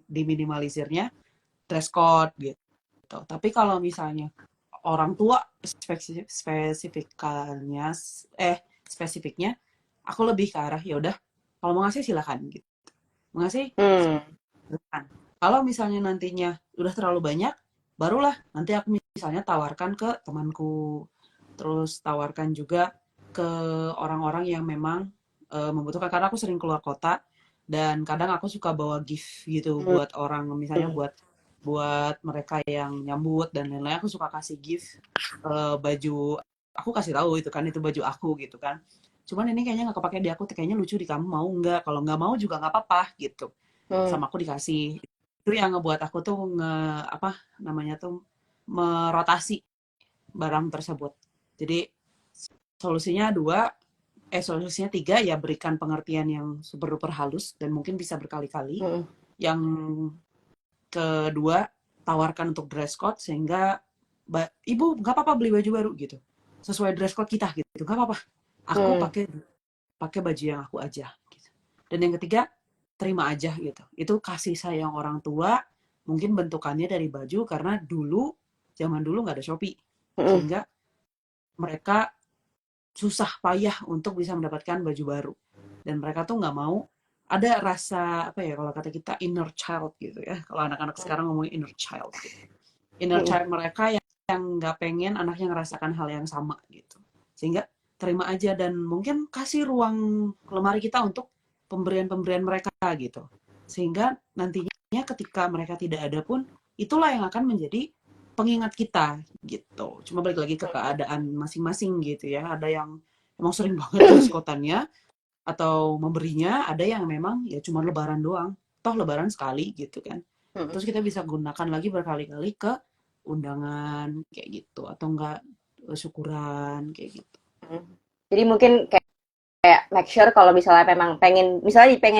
diminimalisirnya dress code gitu. Tapi kalau misalnya orang tua spesifikannya spesifiknya aku lebih ke arah ya udah, kalau mau ngasih silakan gitu. Mau ngasih mmm, silakan. Kalau misalnya nantinya udah terlalu banyak, barulah nanti aku misalnya tawarkan ke temanku, terus tawarkan juga ke orang-orang yang memang membutuhkan, karena aku sering keluar kota dan kadang aku suka bawa gift gitu mhm, buat orang, misalnya buat buat mereka yang nyambut dan lain-lain, aku suka kasih gift baju, aku kasih tahu itu kan itu baju aku gitu kan, cuman ini kayaknya nggak kepake di aku, kayaknya lucu di kamu, mau nggak? Kalau nggak mau juga nggak apa-apa gitu, mmm, sama aku dikasih. Itu yang ngebuat aku tuh apa namanya tuh merotasi barang tersebut. Jadi solusinya dua, solusinya tiga, ya berikan pengertian yang super duper halus dan mungkin bisa berkali-kali. mhm, Yang kedua, tawarkan untuk dress code sehingga ibu nggak apa-apa beli baju baru gitu, sesuai dress code kita gitu, nggak apa-apa. Aku mmm, pakai pakai baju yang aku aja. Gitu. Dan yang ketiga, terima aja gitu. Itu kasih sayang orang tua, mungkin bentukannya dari baju karena dulu zaman dulu nggak ada Shopee, mhm, sehingga mereka susah payah untuk bisa mendapatkan baju baru, dan mereka tuh nggak mau ada rasa apa ya, kalau kata kita inner child gitu ya, kalau anak-anak sekarang ngomongin inner child gitu, inner mhm, child mereka yang nggak pengen anaknya ngerasakan hal yang sama gitu, sehingga terima aja dan mungkin kasih ruang lemari kita untuk pemberian-pemberian mereka gitu, sehingga nantinya ketika mereka tidak ada pun itulah yang akan menjadi pengingat kita gitu. Cuma balik lagi ke keadaan masing-masing gitu ya, ada yang emang sering banget dress code-annya atau memberinya, ada yang memang ya cuma lebaran doang, toh lebaran sekali gitu kan, mhm, terus kita bisa gunakan lagi berkali-kali ke undangan kayak gitu, atau enggak syukuran kayak gitu. mhm. Jadi mungkin kayak make sure kalau misalnya memang pengen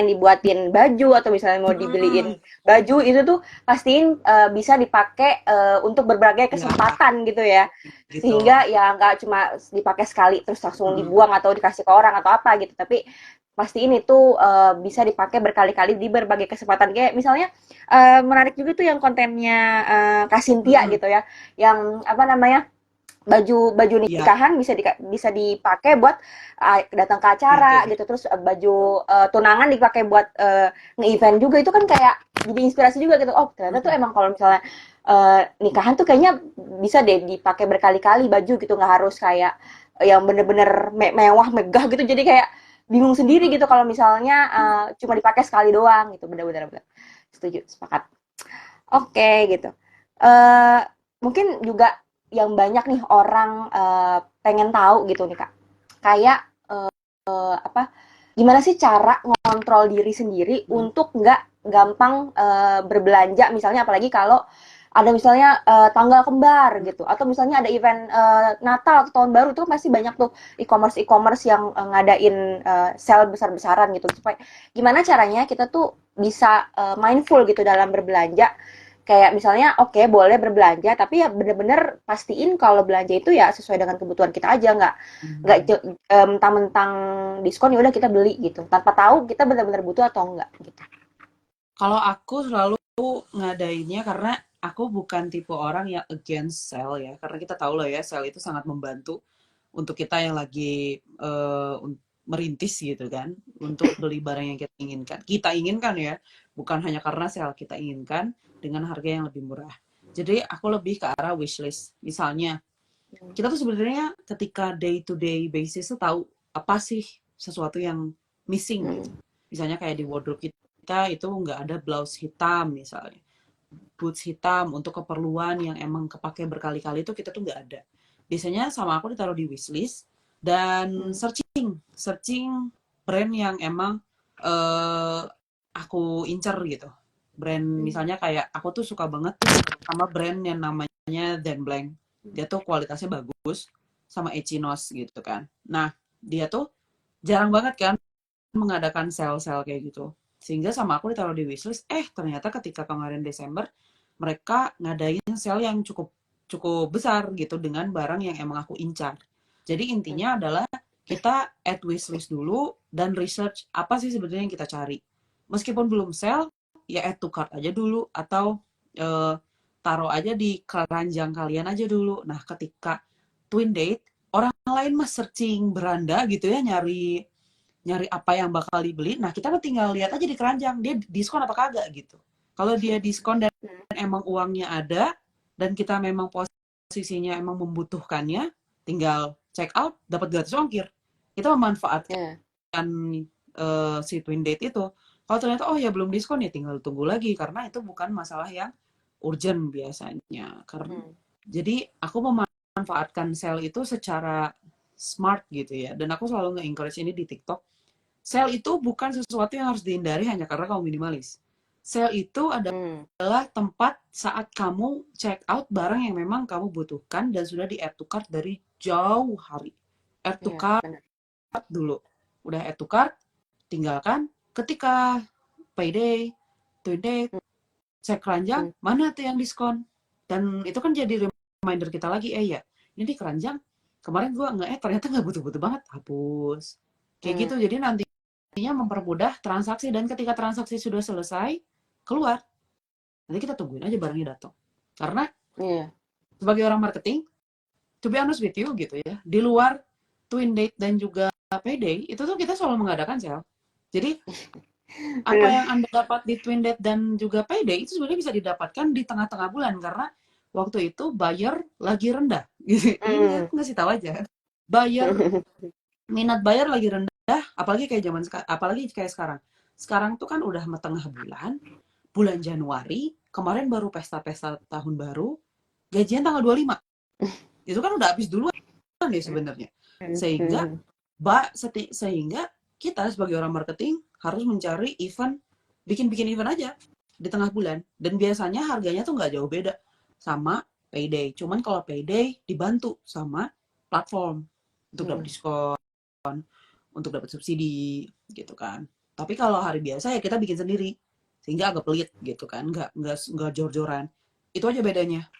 dibuatin baju atau misalnya mau Hmm, dibeliin baju itu tuh pastiin bisa dipakai untuk berbagai ya kesempatan gitu ya. gitu. Sehingga ya nggak cuma dipakai sekali terus langsung Mm-mm. dibuang atau dikasih ke orang atau apa gitu, tapi pastiin itu bisa dipakai berkali-kali di berbagai kesempatan. Kayak misalnya menarik juga tuh yang kontennya Kak Cynthia Mm-mm. gitu ya, yang apa namanya, baju baju Ya, nikahan bisa dipakai buat datang ke ya acara kayak gitu, gitu. terus baju tunangan dipakai buat nge-event juga, itu kan kayak jadi inspirasi juga gitu. Oh ternyata tuh Mm-mm. emang kalau misalnya nikahan tuh kayaknya bisa deh dipakai berkali-kali baju gitu, nggak harus kayak yang bener-bener mewah megah gitu, jadi kayak bingung sendiri gitu kalau misalnya cuma dipakai sekali doang gitu. Bener-bener bener. Setuju, sepakat. Oke gitu. Eh mungkin juga yang banyak nih orang pengen tahu gitu nih Kak. Kayak apa? gimana sih cara ngontrol diri sendiri Hmm. untuk nggak gampang berbelanja, misalnya apalagi kalau ada misalnya tanggal kembar gitu, atau misalnya ada event Natal atau tahun baru, itu kan pasti banyak tuh e-commerce yang ngadain sale besar-besaran gitu. Supaya gimana caranya kita tuh bisa mindful gitu dalam berbelanja, kayak misalnya oke boleh berbelanja tapi ya bener-bener pastiin kalau belanja itu ya sesuai dengan kebutuhan kita aja, nggak Hmm. mentang-mentang diskon ya udah kita beli gitu tanpa tahu kita benar-benar butuh atau enggak gitu. Kalau aku selalu ngadainnya karena aku bukan tipe orang yang against sale ya. Karena kita tahu lah ya, sale itu sangat membantu untuk kita yang lagi merintis gitu kan, untuk beli barang yang kita inginkan. Kita inginkan ya, bukan hanya karena sale, kita inginkan dengan harga yang lebih murah. Jadi aku lebih ke arah wishlist. Misalnya, kita tuh sebenarnya ketika day to day basis tuh tahu apa sih sesuatu yang missing gitu. Hmm. Misalnya kayak di wardrobe kita itu nggak ada blouse hitam misalnya, boots hitam untuk keperluan yang emang kepake berkali-kali itu kita tuh nggak ada. Biasanya sama aku ditaruh di wishlist dan Hmm. searching brand yang emang eh, aku incer gitu. Brand Hmm. misalnya kayak aku tuh suka banget sama brand yang namanya Dan Blank. Dia tuh kualitasnya bagus sama Echinos gitu kan. Nah, dia tuh jarang banget kan mengadakan sale-sale kayak gitu. Sehingga sama aku ditaruh di wishlist, ternyata ketika kemarin Desember mereka ngadain sale yang cukup cukup besar gitu dengan barang yang emang aku incar. Jadi intinya adalah kita add wishlist dulu dan research apa sih sebenarnya yang kita cari. Meskipun belum sale, ya add to cart aja dulu atau eh, taruh aja di keranjang kalian aja dulu. Nah, ketika twin date, orang lain mah searching beranda gitu ya, nyari nyari apa yang bakal dibeli. Nah, kita mah tinggal lihat aja di keranjang, dia diskon apa kagak gitu. Kalau dia diskon dan emang uangnya ada, dan kita memang posisinya emang membutuhkannya, tinggal check out, dapat gratis ongkir. Kita memanfaatkan Ya. si twin date itu. Kalau ternyata, oh ya belum diskon, ya tinggal tunggu lagi. Karena itu bukan masalah yang urgent biasanya. Karena, Hmm. jadi aku memanfaatkan sale itu secara smart gitu ya. Dan aku selalu nge-encourage ini di TikTok. Sale itu bukan sesuatu yang harus dihindari hanya karena kamu minimalis. Sale itu Hmm. adalah tempat saat kamu check out barang yang memang kamu butuhkan dan sudah di add to cart dari jauh hari. Add to Iya, cart benar. dulu. Udah add to cart, tinggalkan. Ketika payday, today, cek keranjang, Hmm. mana tuh yang diskon. Dan itu kan jadi reminder kita lagi, ya, ini di keranjang, kemarin gua ternyata nggak butuh-butuh banget, hapus. Kayak gitu, Hmm. jadi nantinya mempermudah transaksi, dan ketika transaksi sudah selesai, keluar. Nanti kita tungguin aja barangnya datang. Karena Iya. sebagai orang marketing, to be honest with you gitu ya, di luar twin date dan juga payday, itu tuh kita selalu mengadakan sale. Jadi apa Benar. yang Anda dapat di Twin Date dan juga Payday itu sebenarnya bisa didapatkan di tengah-tengah bulan karena waktu itu buyer lagi rendah. Gitu. Ini Hmm. aku ngasih tahu aja. Buyer minat buyer lagi rendah, apalagi kayak apalagi kayak sekarang. Sekarang tuh kan udah tengah bulan Januari, kemarin baru pesta-pesta tahun baru, gajian tanggal 25. Itu kan udah habis duluan deh sebenarnya. Sehingga Hmm. sehingga kita sebagai orang marketing harus mencari event, bikin-bikin event aja di tengah bulan. Dan biasanya harganya tuh nggak jauh beda sama payday. Cuman kalau payday dibantu sama platform untuk dapat Hmm. diskon, untuk dapat subsidi gitu kan. Tapi kalau hari biasa ya kita bikin sendiri sehingga agak pelit gitu kan, nggak jor-joran. Itu aja bedanya.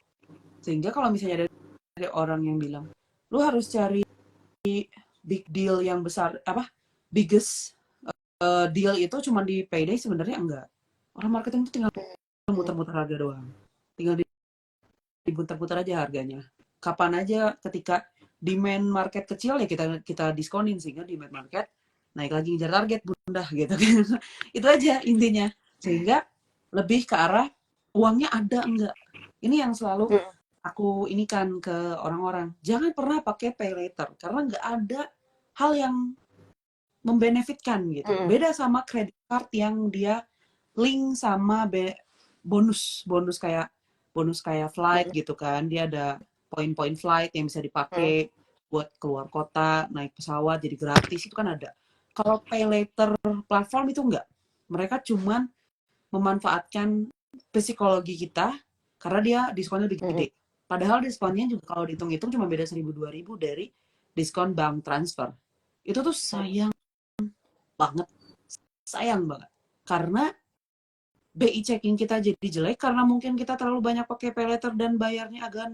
Sehingga kalau misalnya ada orang yang bilang lu harus cari big deal yang besar, apa, biggest deal itu cuma di payday, sebenarnya enggak. Orang marketing itu tinggal Hmm. muter-muter harga doang, tinggal diputar-putar aja harganya. Kapan aja ketika demand market kecil ya kita kita diskonin sehingga demand market naik lagi, ngejar target bunda gitu kan. Itu aja intinya, sehingga lebih ke arah uangnya ada enggak. Ini yang selalu Hmm. aku ini kan ke orang-orang, jangan pernah pakai pay later karena nggak ada hal yang membenefitkan gitu. Hmm. Beda sama credit card yang dia link sama bonus kayak flight Hmm. gitu kan. Dia ada poin-poin flight yang bisa Hmm. dipakai buat keluar kota, naik pesawat jadi gratis, itu kan ada. Kalau pay later platform itu enggak. Mereka cuman memanfaatkan psikologi kita karena dia diskonnya lebih Mm-mm. gede. Padahal diskonnya juga kalau dihitung-hitung cuma beda 1.000 2.000 dari diskon bank transfer. Itu tuh banget, sayang banget. Karena BI checking kita jadi jelek karena mungkin kita terlalu banyak pakai pay later dan bayarnya agak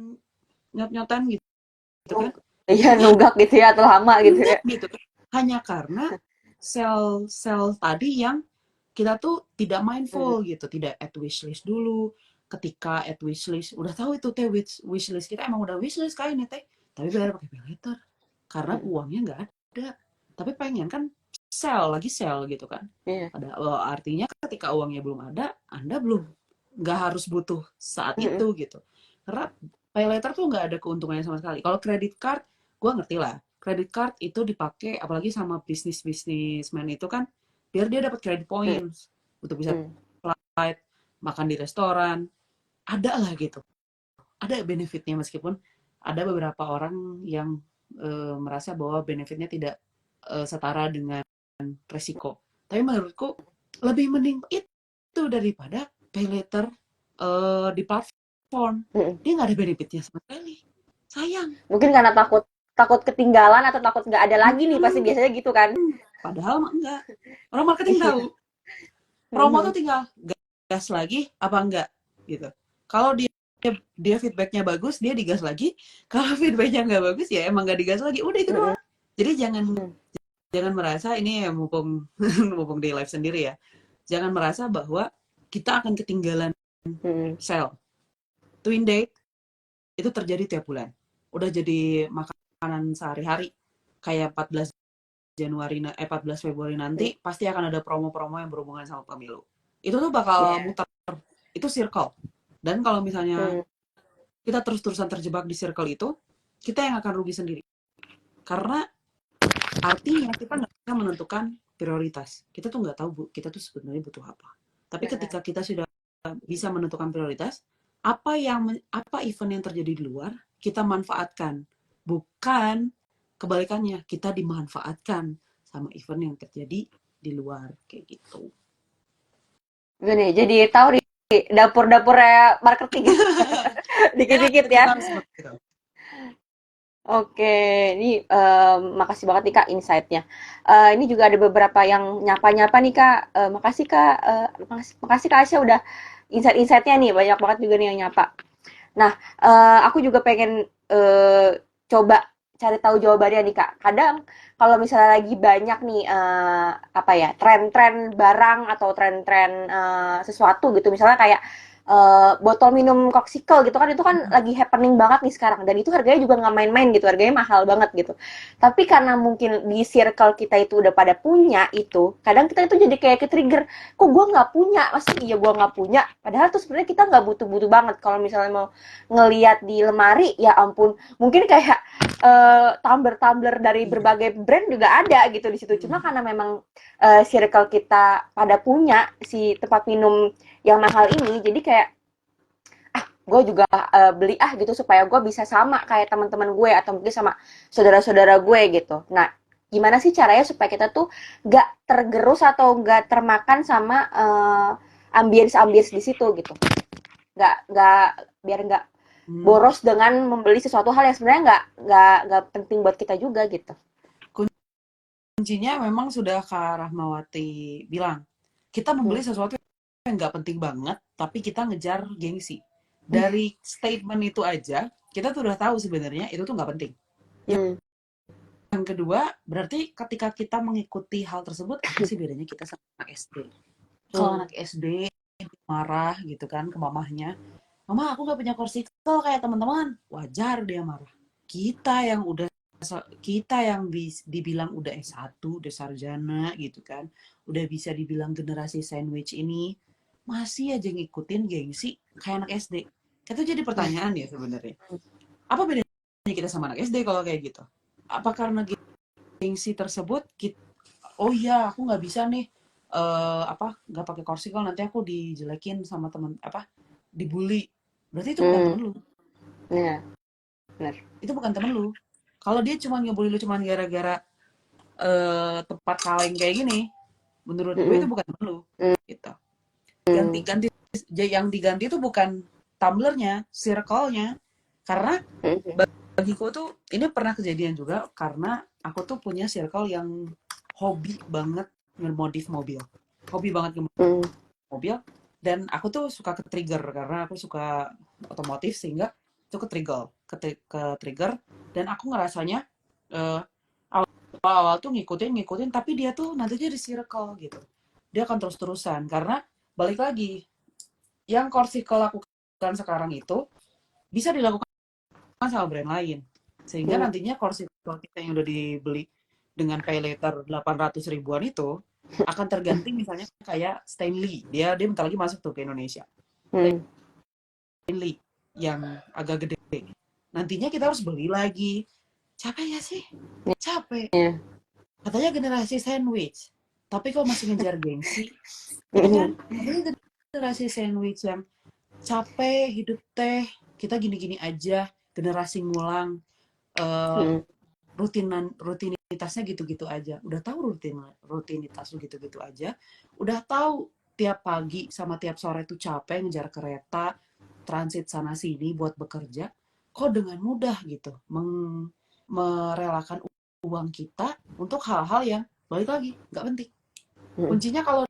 nyot-nyotan gitu kan. Iya, Ya, nunggak gitu ya, atau lama gitu enggak ya. gitu kan. Hanya karena sel-sel tadi yang kita tuh tidak Mm. mindful gitu, tidak add wishlist dulu. Ketika add wishlist, udah tahu itu teh wishlist kita emang udah wishlist kayak ini teh, tapi bayar pakai pay later karena Mm. uangnya nggak ada. Tapi pengen kan sell gitu kan. Iya. Artinya ketika uangnya belum ada, Anda belum nggak harus butuh saat Mm-mm. itu gitu. Karena pay later tuh nggak ada keuntungannya sama sekali. Kalau credit card, gue ngerti lah. Credit card itu dipakai apalagi sama bisnismen itu kan biar dia dapat credit Mm. points untuk bisa Mm. flight, makan di restoran, ada lah gitu. Ada benefitnya meskipun ada beberapa orang yang merasa bahwa benefitnya tidak setara dengan resiko. Tapi menurutku lebih mending itu daripada pay later di platform. Mm. Dia nggak ada benefitnya sama sekali. Sayang. Mungkin karena takut takut ketinggalan atau takut nggak ada lagi nih, pasti Hmm, biasanya gitu kan. padahal mah enggak. Orang marketing tahu. Iya. Promo tuh Mhm. tinggal gas lagi apa enggak gitu. Kalau dia feedbacknya bagus, dia digas lagi. Kalau feedbacknya nggak bagus, ya emang nggak digas lagi. Udah itu Mhm. doang. Jadi jangan Mhm. jangan merasa ini ya mumpung mumpung di live sendiri ya. Jangan merasa bahwa kita akan ketinggalan Mhm. sale. Twin date itu terjadi tiap bulan. Udah jadi makanan sehari-hari. Kayak 14 Februari Mhm. nanti pasti akan ada promo-promo yang berhubungan sama pemilu. Itu tuh bakal Iya. muter. Itu circle. Dan kalau misalnya Mhm. kita terus-terusan terjebak di circle itu, kita yang akan rugi sendiri. Karena artinya kita nggak bisa menentukan prioritas. Kita tuh nggak tahu kita tuh sebenarnya butuh apa. Tapi Nah. ketika kita sudah bisa menentukan prioritas, apa event yang terjadi di luar kita manfaatkan, bukan kebalikannya kita dimanfaatkan sama event yang terjadi di luar kayak gitu. Gini, jadi tahu nih dapur-dapurnya marketing Ya dikit-dikit ya. kita harus seperti itu. Oke, ini makasih banget nih Kak insight-nya. Ini juga ada beberapa yang nyapa-nyapa nih Kak. Makasih Kak, makasih Kak Asya udah insight-insightnya nih. Banyak banget juga nih yang nyapa. Nah, aku juga pengen coba cari tahu jawabannya nih Kak. Kadang kalau misalnya lagi banyak nih apa ya tren-tren barang atau tren-tren sesuatu gitu, misalnya kayak botol minum Coxicle gitu kan, itu kan lagi happening banget nih sekarang, dan itu harganya juga nggak main-main gitu, harganya mahal banget gitu. Tapi karena mungkin di circle kita itu udah pada punya itu, kadang kita itu jadi kayak ke-trigger, kok gue nggak punya, masa iya gue nggak punya, padahal tuh sebenarnya kita nggak butuh-butuh banget. Kalau misalnya mau ngeliat di lemari, ya ampun, mungkin kayak tumbler-tumbler dari Iya. berbagai brand juga ada gitu di situ. Cuma karena memang circle kita pada punya si tempat minum yang mahal ini, jadi kayak gue juga beli gitu supaya gue bisa sama kayak teman-teman gue atau mungkin sama saudara-saudara gue gitu. Nah, gimana sih caranya supaya kita tuh gak tergerus atau gak termakan sama ambience-ambience di situ gitu? Nggak biar nggak Hmm. boros dengan membeli sesuatu hal yang sebenarnya nggak penting buat kita juga gitu. Kuncinya memang sudah Kak Rahmawati bilang, kita Hmm. membeli sesuatu yang nggak penting banget, tapi kita ngejar gengsi. Dari statement itu aja, kita tuh udah tahu sebenarnya itu tuh nggak penting. Hmm. Yang kedua, berarti ketika kita mengikuti hal tersebut, apa sih bedanya kita sama anak SD? Kalau Hmm. anak SD marah gitu kan ke mamahnya, mama aku nggak punya kursi kayak teman-teman, wajar dia marah. Kita yang udah kita yang dibilang udah S1, udah sarjana gitu kan, udah bisa dibilang generasi sandwich ini, masih aja ngikutin gengsi kayak anak SD. Itu jadi pertanyaan ya sebenarnya. Apa bedanya kita sama anak SD kalau kayak gitu? Apa karena gengsi tersebut kita, oh iya aku nggak bisa nih apa nggak pakai kursi kalau nanti aku dijelekin sama temen apa dibully, berarti itu bukan Hmm. temen lu, Nah, benar. itu bukan temen lu. Kalau dia cuma ngebully lu cuma gara-gara tempat kaleng kayak gini, menurut gue itu Mm-mm. bukan temen lu Mm. gitu. Ganti-ganti, yang diganti itu bukan tumblernya, circle-nya. Karena Mm. bagiku tuh ini pernah kejadian juga karena aku tuh punya circle yang hobi banget ngemodif mobil. Hobi banget ngemodif Mm. mobil, dan aku tuh suka ke trigger karena aku suka otomotif, sehingga itu ke trigger, ke trigger, dan aku ngerasanya eh, awal-awal tuh ngikutin, tapi dia tuh nantinya di circle gitu. Dia akan terus-terusan karena balik lagi, yang Corsica lakukan sekarang itu bisa dilakukan sama brand lain. Sehingga Mm. nantinya Corsica kita yang udah dibeli dengan pay later 800 ribuan itu akan terganti misalnya kayak Stanley. Dia dia bentar lagi masuk tuh ke Indonesia. Mm. Stanley yang agak gede. Nantinya kita harus beli lagi. Capek ya sih? Capek. Iya. Katanya generasi sandwich. Tapi kok masih ngejar gengsi, ya kan? Mm. Katanya generasi sandwich yang capek hidup teh, kita gini-gini aja, generasi ngulang, eh, Mm. rutinitasnya gitu-gitu aja. Udah tahu rutinitas lu gitu-gitu aja. Udah tahu tiap pagi sama tiap sore tuh capek ngejar kereta, transit sana sini buat bekerja. Kok dengan mudah gitu merelakan uang kita untuk hal-hal yang balik lagi nggak penting. Mm. Kuncinya kalau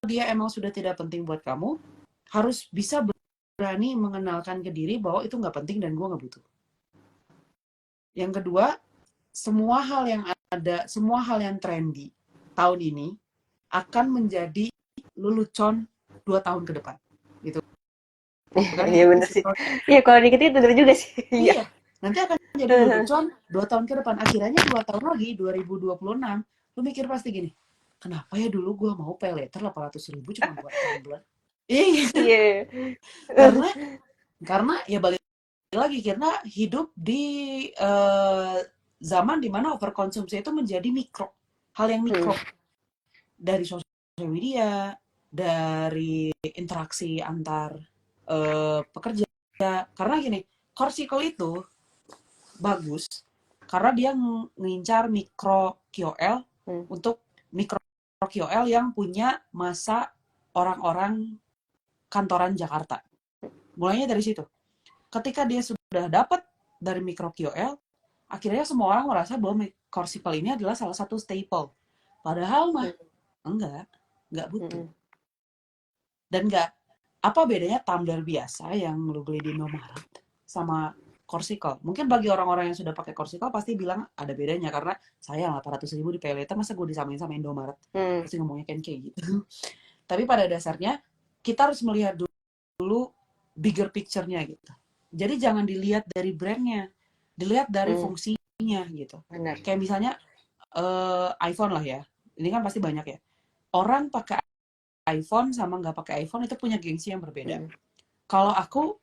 dia emang sudah tidak penting buat kamu, harus bisa berani mengenalkan ke diri bahwa itu nggak penting dan gue nggak butuh. Yang kedua, semua hal yang trendy tahun ini akan menjadi lelucon 2 tahun ke depan. Gitu kan? Iya bener sih. Iya kalau dikit itu bener juga sih. Iya. Iya, nanti akan jadi lelucon 2 tahun ke depan. Akhirnya 2 tahun lagi, 2026, lu mikir pasti gini, kenapa ya dulu gue mau pay later 800 ribu cuma buat tumbler? Iya, Iya. karena ya balik lagi, karena hidup di eh, zaman dimana overkonsumsi itu menjadi mikro, hal yang Mm. mikro, dari sosial media, dari interaksi antar pekerja. Karena gini, Corsicle itu bagus karena dia ngincar mikro KOL, Mm. untuk mikro KOL yang punya masa orang-orang kantoran Jakarta. Mulainya dari situ. Ketika dia sudah dapat dari mikro KOL, akhirnya semua orang merasa bahwa Corsicle ini adalah salah satu staple. Padahal mah enggak butuh. Mm. Dan enggak, apa bedanya tumbler biasa yang lu beli di Indomaret sama Corsicle? Mungkin bagi orang-orang yang sudah pakai Corsicle pasti bilang ada bedanya karena sayang 800 ribu di pay later, masa gue disamain sama Indomaret? Mm. Pasti ngomongnya kan kayak gitu. Tapi pada dasarnya kita harus melihat dulu bigger picture-nya gitu. Jadi jangan dilihat dari brandnya, dilihat dari Mm. fungsinya gitu. Bener. Kayak misalnya iPhone lah ya. Ini kan pasti banyak ya. Orang pakai iPhone sama nggak pakai iPhone itu punya gengsi yang berbeda. Mm. Kalau aku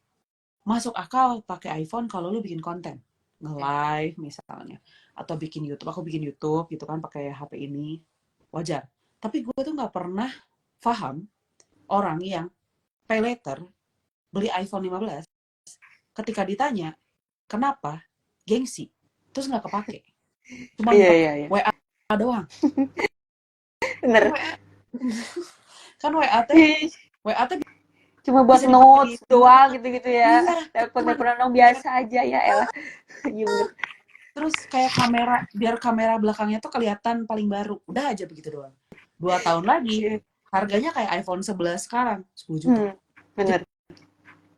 masuk akal pakai iPhone kalau lu bikin konten, nge-live misalnya, atau bikin YouTube. Aku bikin YouTube gitu kan pakai HP ini, wajar. Tapi gue tuh nggak pernah paham orang yang pay later beli iPhone 15, ketika ditanya kenapa, gengsi, terus nggak kepake, cuman Iya buat iya iya. WA doang. Kan Bener. WA kan Ih, WA cuma buat bisa dipakai notes doang gitu-gitu ya. iya, cuman Telepon-teleponan orang biasa aja ya elah. Iya bener. terus kayak kamera, biar kamera belakangnya tuh kelihatan paling baru, udah aja begitu doang. 2 tahun lagi Iya. harganya kayak iPhone 11 sekarang, 10 juta. Hmm. Bener.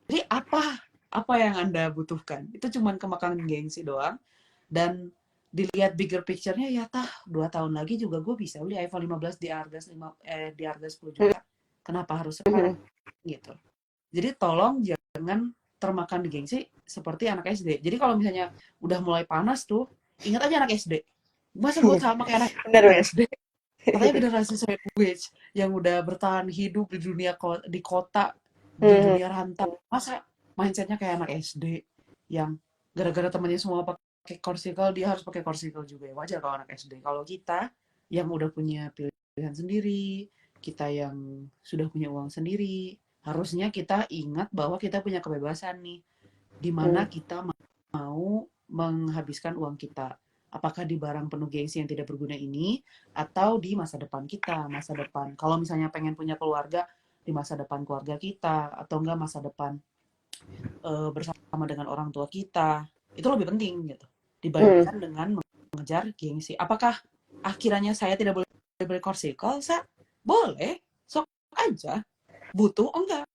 Jadi apa yang anda butuhkan? Itu cuman kemakan gengsi doang. Dan dilihat bigger picture-nya, ya 2 tahun lagi juga gue bisa beli iPhone 15 di harga 10 Hmm. juta. Kenapa harus Hmm. sekarang gitu? Jadi tolong jangan termakan di gengsi seperti anak SD. Jadi kalau misalnya udah mulai panas tuh, ingat aja anak SD. Masa gue sama kayak anak Bener bener. SD? Katanya generasi sandwich yang udah bertahan hidup di dunia, di kota, di Hmm. dunia rantau. Masa mindsetnya kayak anak SD yang gara-gara temannya semua pakai Corsicle, dia harus pakai Corsicle juga ya. Wajar kalau anak SD. Kalau kita yang udah punya pilihan sendiri, kita yang sudah punya uang sendiri, harusnya kita ingat bahwa kita punya kebebasan nih, di Hmm. mana kita mau menghabiskan uang kita. Apakah di barang penuh gengsi yang tidak berguna ini, atau di masa depan kita, masa depan. Kalau misalnya pengen punya keluarga, di masa depan keluarga kita, atau enggak masa depan bersama dengan orang tua kita, itu lebih penting gitu Hmm. dibandingkan dengan mengejar gengsi. Apakah akhirnya saya tidak boleh beli korsikal? Saya boleh, sok aja. Butuh oh enggak?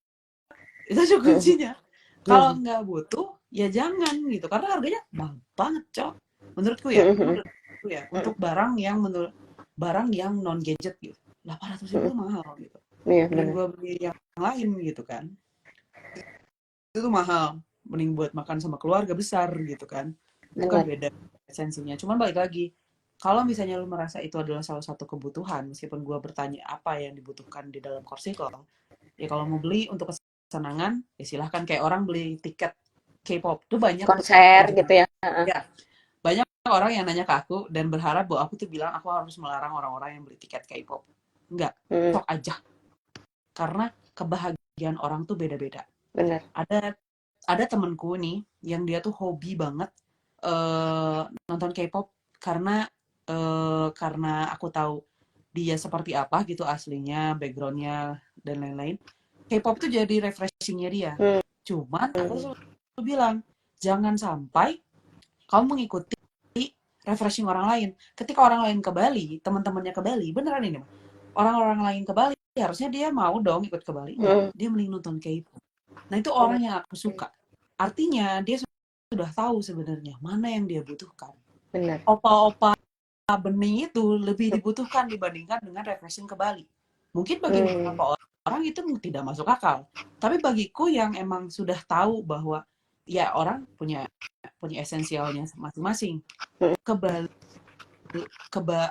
Itu aja Hmm. kuncinya. Kalau Hmm. enggak butuh, ya jangan gitu. Karena harganya mahal banget, Cok. Menurutku ya, Hmm. menurutku ya, untuk barang yang non gadget gitu. 800.000 Hmm. tuh mahal gitu. Iya Mending benar. gua beli yang lain gitu kan. Itu tuh mahal. Mending buat makan sama keluarga besar gitu kan. Itu kan Benar. beda esensinya. Cuman balik lagi, kalau misalnya lu merasa itu adalah salah satu kebutuhan, meskipun gua bertanya apa yang dibutuhkan di dalam Corsicle, ya kalau mau beli untuk kesenangan, ya silahkan kayak orang beli tiket K-pop. Itu banyak tuh Konser di gitu Jakarta. ya. Heeh. Ya, banyak orang yang nanya ke aku dan berharap bahwa aku tuh bilang aku harus melarang orang-orang yang beli tiket K-pop. Enggak, Hmm. sok aja. Karena kebahagiaan orang tuh beda-beda. Benar. Ada temenku nih yang dia tuh hobi banget nonton K-pop karena karena aku tahu dia seperti apa gitu aslinya, backgroundnya dan lain-lain. K-pop tuh jadi refreshingnya dia. Hmm. Cuman aku tuh selalu bilang jangan sampai kamu mengikuti refreshing orang lain. Ketika orang lain ke Bali, teman-temannya ke Bali, beneran ini, orang-orang lain ke Bali, harusnya dia mau dong ikut ke Bali. Enggak, Hmm. dia mending nonton K-pop. Nah itu Oh. orang yang aku suka. Artinya dia sudah tahu sebenarnya mana yang dia butuhkan. Benar. Opa-opa bening itu lebih dibutuhkan dibandingkan dengan refreshing ke Bali. Mungkin bagi Hmm. beberapa orang itu tidak masuk akal. Tapi bagiku yang emang sudah tahu bahwa ya orang punya punya esensialnya masing-masing. Hmm. Ke Bali,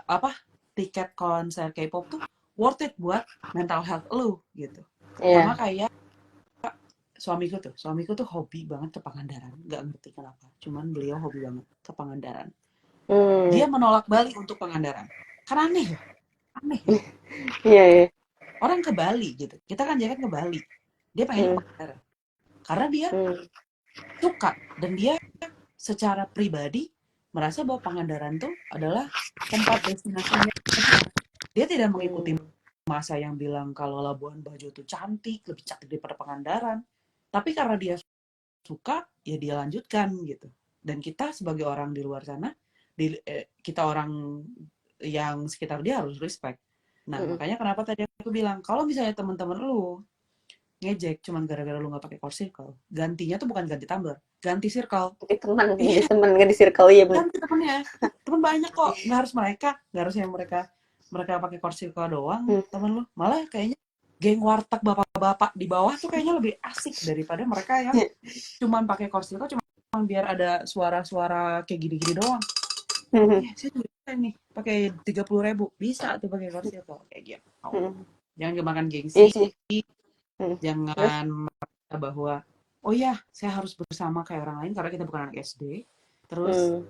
apa tiket konser K-pop tuh worth it buat mental health lu gitu. Sama Iya. kayak suamiku tuh hobi banget ke Pangandaran. Nggak ngerti kenapa. Cuman beliau hobi banget ke Pangandaran. Hmm. Dia menolak Bali untuk Pangandaran. Karena aneh ya, aneh ya. Iya, iya. Orang ke Bali gitu. Kita kan jalan ke Bali. Dia pengennya ke Hmm. Pangandaran. Karena dia Hmm. suka dan dia secara pribadi merasa bahwa Pangandaran tuh adalah tempat destinasinya dia. Dia tidak mengikuti Hmm. masa yang bilang kalau Labuan Bajo tuh cantik, lebih cantik daripada Pangandaran. Tapi karena dia suka, ya dia lanjutkan gitu. Dan kita sebagai orang di luar sana, kita orang yang sekitar dia harus respect. Nah, Hmm. makanya kenapa tadi aku bilang, kalau misalnya teman-teman lu ngejek cuman gara-gara lu nggak pakai core circle, gantinya tuh bukan ganti tumbler, ganti circle. Jadi teman, jadi Iya, teman nggak di circle ya benar. ganti temennya. Temen banyak kok, nggak harus mereka, nggak harus yang mereka mereka pakai core circle doang, Hmm. temen lu. Malah kayaknya geng warteg bapak-bapak di bawah tuh kayaknya lebih asik daripada mereka yang cuman pakai core circle cuman biar ada suara-suara kayak gini-gini doang. Hmm. Iya, saya juga bisa nih pakai 30.000 bisa tuh pakai core circle kayak gitu. Oh. Hmm. Jangan kemakan Iya gengsi, sih. Hmm. Terus? jangan merasa bahwa oh ya saya harus bersama kayak orang lain karena kita bukan anak SD. Terus Hmm.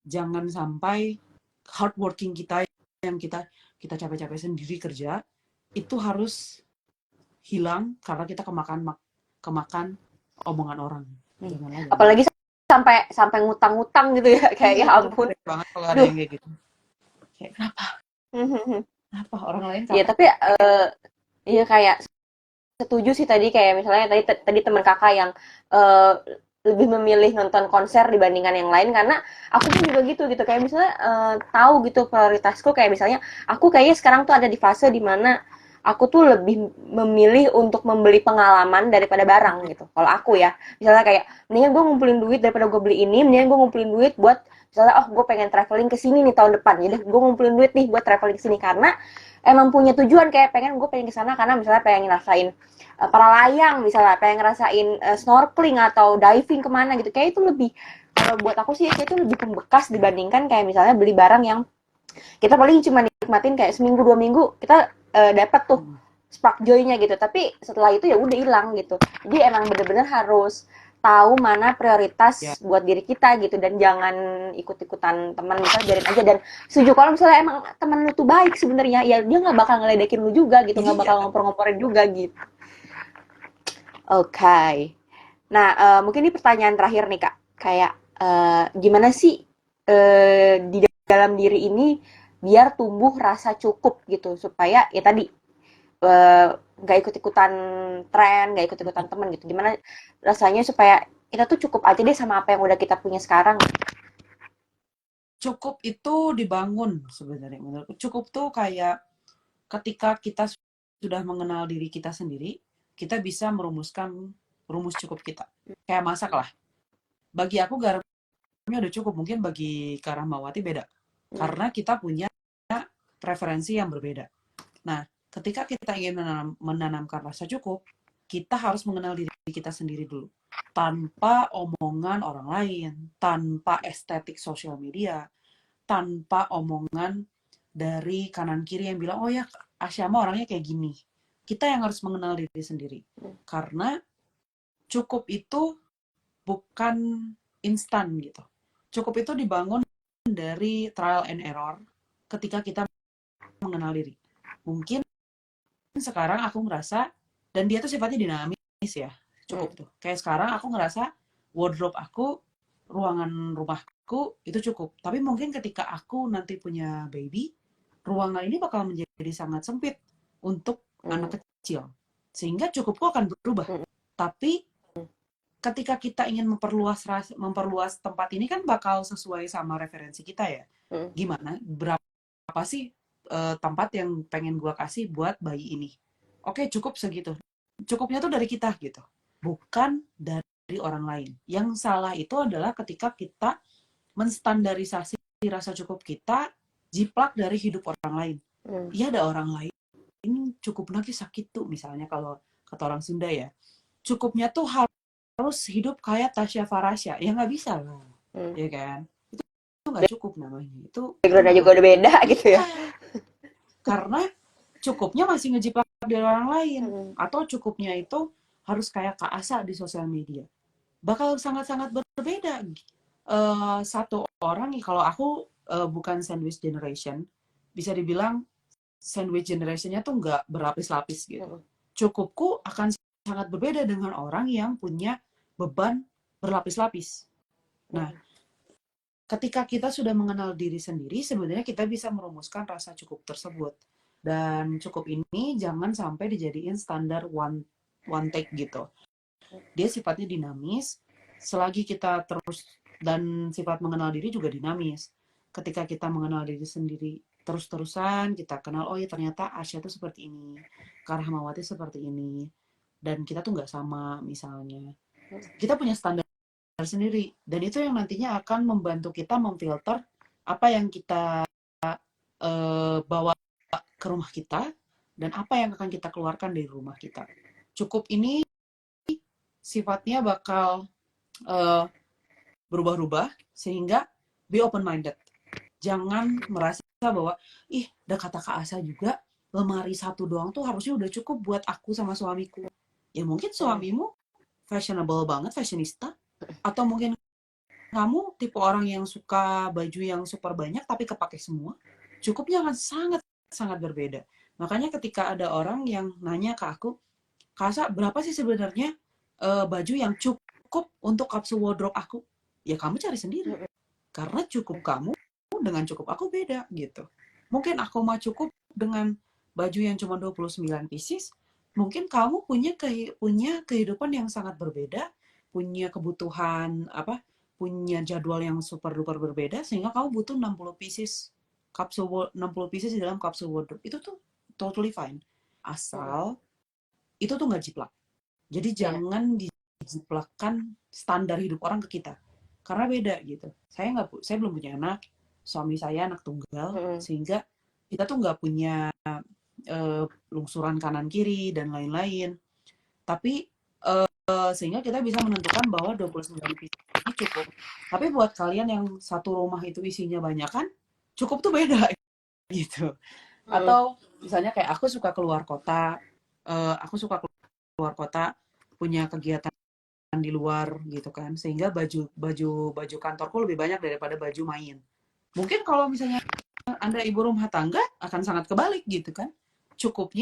jangan sampai hardworking kita yang kita capek-capek sendiri kerja itu harus hilang karena kita kemakan omongan orang. Hmm. Janganlah, jangan. Apalagi sampai sampai ngutang-ngutang gitu ya, kayak Iya, ya itu ampun. beda banget kalau ada Aduh. yang kayak gitu. Kayak kenapa? Hmm. Kenapa orang lain Iya, kapan? tapi iya kayak setuju sih tadi kayak misalnya tadi tadi teman kakak yang eh, lebih memilih nonton konser dibandingkan yang lain karena aku pun juga gitu gitu kayak misalnya tahu gitu prioritasku kayak misalnya aku kayaknya sekarang tuh ada di fase dimana aku tuh lebih memilih untuk membeli pengalaman daripada barang gitu kalau aku ya misalnya kayak mendingan gue ngumpulin duit daripada gue beli ini mendingan gue ngumpulin duit buat misalnya oh gue pengen traveling ke sini nih tahun depan jadi gue ngumpulin duit nih buat traveling ke sini karena emang punya tujuan kayak gue pengen ke sana karena misalnya pengen ngerasain para layang misalnya pengen ngerasain snorkeling atau diving kemana gitu kayak itu lebih kalau buat aku sih kayak itu lebih pembekas dibandingkan kayak misalnya beli barang yang kita paling cuma nikmatin kayak seminggu 2 minggu kita dapat tuh Hmm. spark joy-nya gitu tapi setelah itu ya udah hilang gitu jadi emang bener-bener harus tahu mana Ya, prioritas buat diri kita gitu dan jangan ikut-ikutan teman misalnya biarin aja dan setuju kalau misalnya emang teman lu tuh baik sebenarnya ya dia nggak bakal ngeledekin lu juga gitu nggak iya. bakal ngompor-ngomporin juga gitu. Oke. Okay. Nah, mungkin ini pertanyaan terakhir nih Kak. Kayak gimana sih di dalam diri ini biar tumbuh rasa cukup gitu supaya ya tadi nggak ikut-ikutan tren, nggak ikut-ikutan temen gitu. Gimana rasanya supaya kita tuh cukup aja deh sama apa yang udah kita punya sekarang. Cukup itu dibangun sebenarnya menurutku. Cukup tuh kayak ketika kita sudah mengenal diri kita sendiri, kita bisa merumuskan rumus cukup kita. Kayak masak lah. Bagi aku garamnya udah cukup, mungkin bagi Kak Rahmawati beda. Hmm. Karena kita punya preferensi yang berbeda. Nah, ketika kita ingin menanamkan rasa cukup, kita harus mengenal diri kita sendiri dulu. Tanpa omongan orang lain, tanpa estetik sosial media, tanpa omongan dari kanan kiri yang bilang, oh ya Asya mah orangnya kayak gini. Kita yang harus mengenal diri sendiri. Karena cukup itu bukan instan gitu. Cukup itu dibangun dari trial and error ketika kita mengenal diri. Mungkin sekarang aku ngerasa, dan dia tuh sifatnya dinamis ya, cukup tuh. Kayak sekarang aku ngerasa wardrobe aku, ruangan rumahku itu cukup. Tapi mungkin ketika aku nanti punya baby, ruangan ini bakal menjadi sangat sempit untuk anak kecil. Sehingga cukupku akan berubah. Tapi ketika kita ingin memperluas tempat ini kan bakal sesuai sama referensi kita ya. Gimana? Berapa sih tempat yang pengen gua kasih buat bayi ini? Oke, cukup segitu. Cukupnya tuh dari kita gitu. Bukan dari orang lain. Yang salah itu adalah ketika kita menstandarisasi rasa cukup kita jiplak dari hidup orang lain. Iya ada orang lain cukup lagi sakit tuh misalnya kalau kata orang Sunda ya. Cukupnya tuh harus hidup kayak Tasya Farasya. Ya nggak bisa lah. Ya kan? Itu nggak cukup namanya. Itu Backgroundnya juga nggak. udah beda gitu ya. Karena cukupnya masih ngejiplak dari orang lain. Atau cukupnya itu harus kayak Kak Asa di sosial media. Bakal sangat-sangat berbeda. Satu orang, kalau aku bukan sandwich generation, bisa dibilang sandwich generationnya tuh nggak berlapis-lapis gitu. Cukupku akan sangat berbeda dengan orang yang punya beban berlapis-lapis. Nah, ketika kita sudah mengenal diri sendiri, sebenarnya kita bisa merumuskan rasa cukup tersebut. Dan cukup ini jangan sampai dijadiin standar one take gitu. Dia sifatnya dinamis. Selagi kita terus, dan sifat mengenal diri juga dinamis. Ketika kita mengenal diri sendiri terus-terusan, kita kenal, oh ya ternyata Asya tuh seperti ini, Kak Rahmawati seperti ini, dan kita tuh nggak sama misalnya. Kita punya standar sendiri, dan itu yang nantinya akan membantu kita memfilter apa yang kita bawa ke rumah kita, dan apa yang akan kita keluarkan dari rumah kita. Cukup ini sifatnya bakal berubah-ubah, sehingga be open minded. Jangan merasa bahwa ih udah kata Kak Asa juga lemari satu doang tuh harusnya udah cukup buat aku sama suamiku. Ya mungkin suamimu fashionable banget, fashionista, atau mungkin kamu tipe orang yang suka baju yang super banyak tapi kepake semua. Cukupnya akan sangat sangat berbeda. Makanya ketika ada orang yang nanya ke aku, Kak Asa berapa sih sebenarnya baju yang cukup untuk kapsul wardrobe aku? Ya kamu cari sendiri. Karena cukup kamu dengan cukup aku beda gitu. Mungkin aku mah cukup dengan baju yang cuma 29 pieces, mungkin kamu punya kehidupan yang sangat berbeda, punya kebutuhan apa? Punya jadwal yang super duper berbeda sehingga kamu butuh 60 pieces 60 pieces di dalam kapsul wardrobe. Itu tuh totally fine. Asal itu tuh nggak jiplak. Jadi jangan dijiplakkan standar hidup orang ke kita. Karena beda gitu. Saya belum punya anak, suami saya anak tunggal, sehingga kita tuh nggak punya lungsuran kanan kiri dan lain-lain. Tapi sehingga kita bisa menentukan bahwa 29 pieces ini cukup. Tapi buat kalian yang satu rumah itu isinya banyak kan, cukup tuh beda gitu. Atau misalnya kayak aku suka keluar kota, punya kegiatan di luar gitu kan, sehingga baju kantorku lebih banyak daripada baju main. Mungkin kalau misalnya Anda ibu rumah tangga akan sangat kebalik gitu kan. Cukup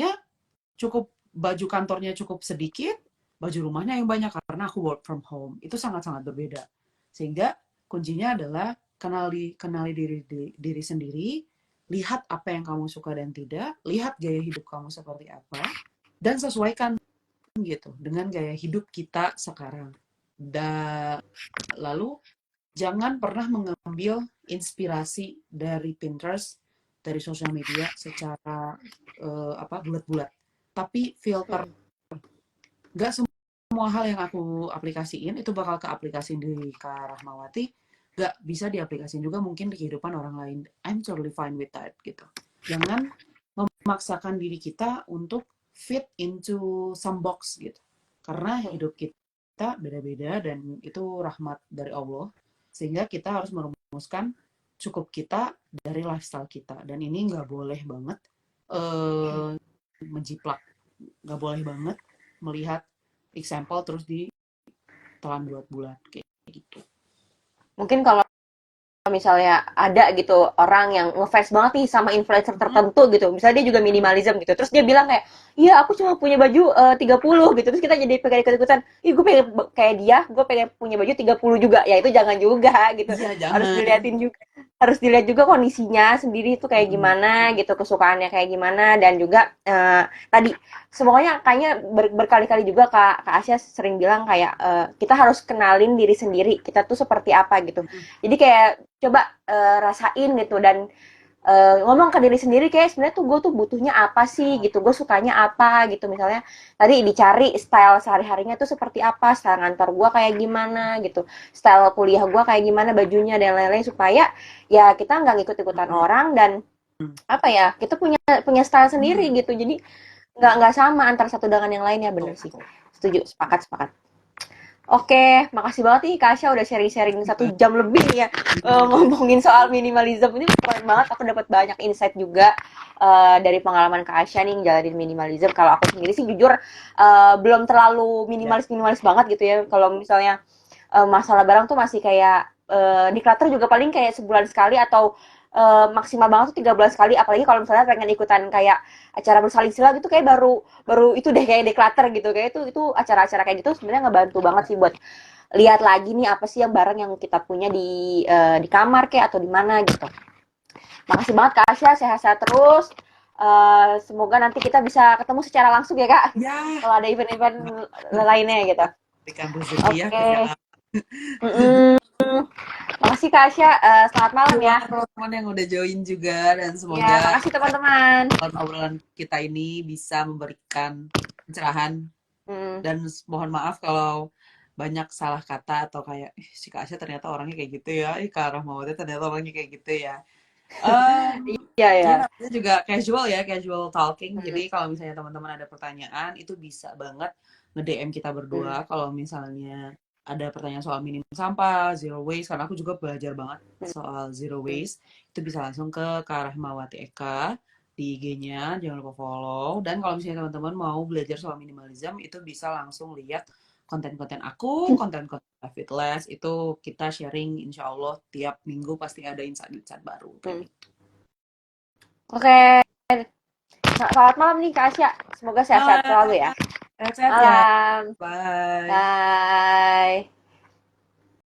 baju kantornya cukup sedikit, baju rumahnya yang banyak karena aku work from home. Itu sangat-sangat berbeda. Sehingga kuncinya adalah kenali diri sendiri, lihat apa yang kamu suka dan tidak, lihat gaya hidup kamu seperti apa, dan sesuaikan gitu dengan gaya hidup kita sekarang. Dan lalu jangan pernah mengambil inspirasi dari Pinterest, dari sosial media secara bulat-bulat, tapi filter. Hmm. Gak semua hal yang aku aplikasiin itu bakal keaplikasiin di Kak Rahmawati, gak bisa diaplikasiin juga mungkin di kehidupan orang lain. I'm totally fine with that gitu. Jangan memaksakan diri kita untuk fit into some box gitu. Karena hidup kita beda-beda dan itu rahmat dari Allah. Sehingga kita harus merumuskan cukup kita dari lifestyle kita. Dan ini nggak boleh banget menjiplak. Nggak boleh banget melihat example terus ditelan bulat-bulat kayak gitu. Mungkin kalau misalnya ada gitu orang yang ngefans banget nih sama influencer tertentu gitu, misalnya dia juga minimalism gitu, terus dia bilang kayak, iya aku cuma punya baju 30 gitu, terus kita jadi pengen ikut-ikutan, ih gue pengen kayak dia, gue pengen punya baju 30 juga, ya itu jangan juga gitu, Iya, harus jangan. diliatin juga, harus dilihat juga kondisinya sendiri itu kayak gimana gitu, kesukaannya kayak gimana, dan juga tadi semuanya kayaknya berkali-kali juga Kak Asya sering bilang kayak kita harus kenalin diri sendiri, kita tuh seperti apa gitu. Jadi kayak coba rasain gitu dan ngomong ke diri sendiri kayak sebenarnya tuh gue tuh butuhnya apa sih gitu, gue sukanya apa gitu, misalnya tadi dicari style sehari-harinya tuh seperti apa, style ngantor gue kayak gimana gitu, style kuliah gue kayak gimana bajunya dan lain-lain, supaya ya kita nggak ngikut-ikutan orang dan apa ya, kita punya punya style sendiri gitu, jadi nggak sama antara satu dengan yang lainnya. Bener sih, setuju, sepakat sepakat. Oke, makasih banget nih Kak Asya udah sharing-sharing 1 jam lebih nih ya, ngomongin soal minimalism. Ini keren banget, aku dapat banyak insight juga dari pengalaman Kak Asya nih jalanin minimalism. Kalau aku sendiri sih jujur belum terlalu Ya. minimalis-minimalis banget gitu ya. Kalau misalnya masalah barang tuh masih kayak declutter juga paling kayak sebulan sekali atau maksimal banget tuh 3 bulan sekali, apalagi kalau misalnya pengen ikutan kayak acara bersalin silang gitu, kayak baru baru itu deh kayak declutter gitu, kayak itu acara-acara kayak gitu sebenarnya ngebantu banget sih buat lihat lagi nih apa sih yang barang yang kita punya di kamar kayak atau di mana gitu. Makasih banget Kak Asya, sehat-sehat terus. Semoga nanti kita bisa ketemu secara langsung ya Kak, Ya, kalau ada event-event lainnya gitu. berikan rezeki ya Oke. kerjaan. Mm-mm. Makasih Kak Asya, selamat malam Terima ya. kasih teman-teman yang udah join juga dan Ya, semoga makasih teman-teman. obrolan kita ini bisa memberikan pencerahan Hmm. dan mohon maaf kalau banyak salah kata atau kayak si Kak Asya ternyata orangnya kayak gitu ya, Kak Rahmawati ternyata orangnya kayak gitu ya. Iya ya. Ini namanya juga casual ya, casual talking. Hmm. Jadi kalau misalnya teman-teman ada pertanyaan, itu bisa banget nge-DM kita berdua. Hmm. Kalau misalnya ada pertanyaan soal minim sampah, zero waste, karena aku juga belajar banget soal zero Hmm. waste, itu bisa langsung ke Kak Rahmawati Eka di IG-nya, jangan lupa follow. Dan kalau misalnya teman-teman mau belajar soal minimalism, itu bisa langsung lihat konten-konten aku, konten-konten David Les, itu kita sharing insya Allah tiap minggu pasti ada insight-insight baru kayak Hmm. gitu. Oke, selamat malam nih Kak Asya. Semoga sehat-sehat selalu ya. Sehat-sehat ya. Malam. Bye. Bye.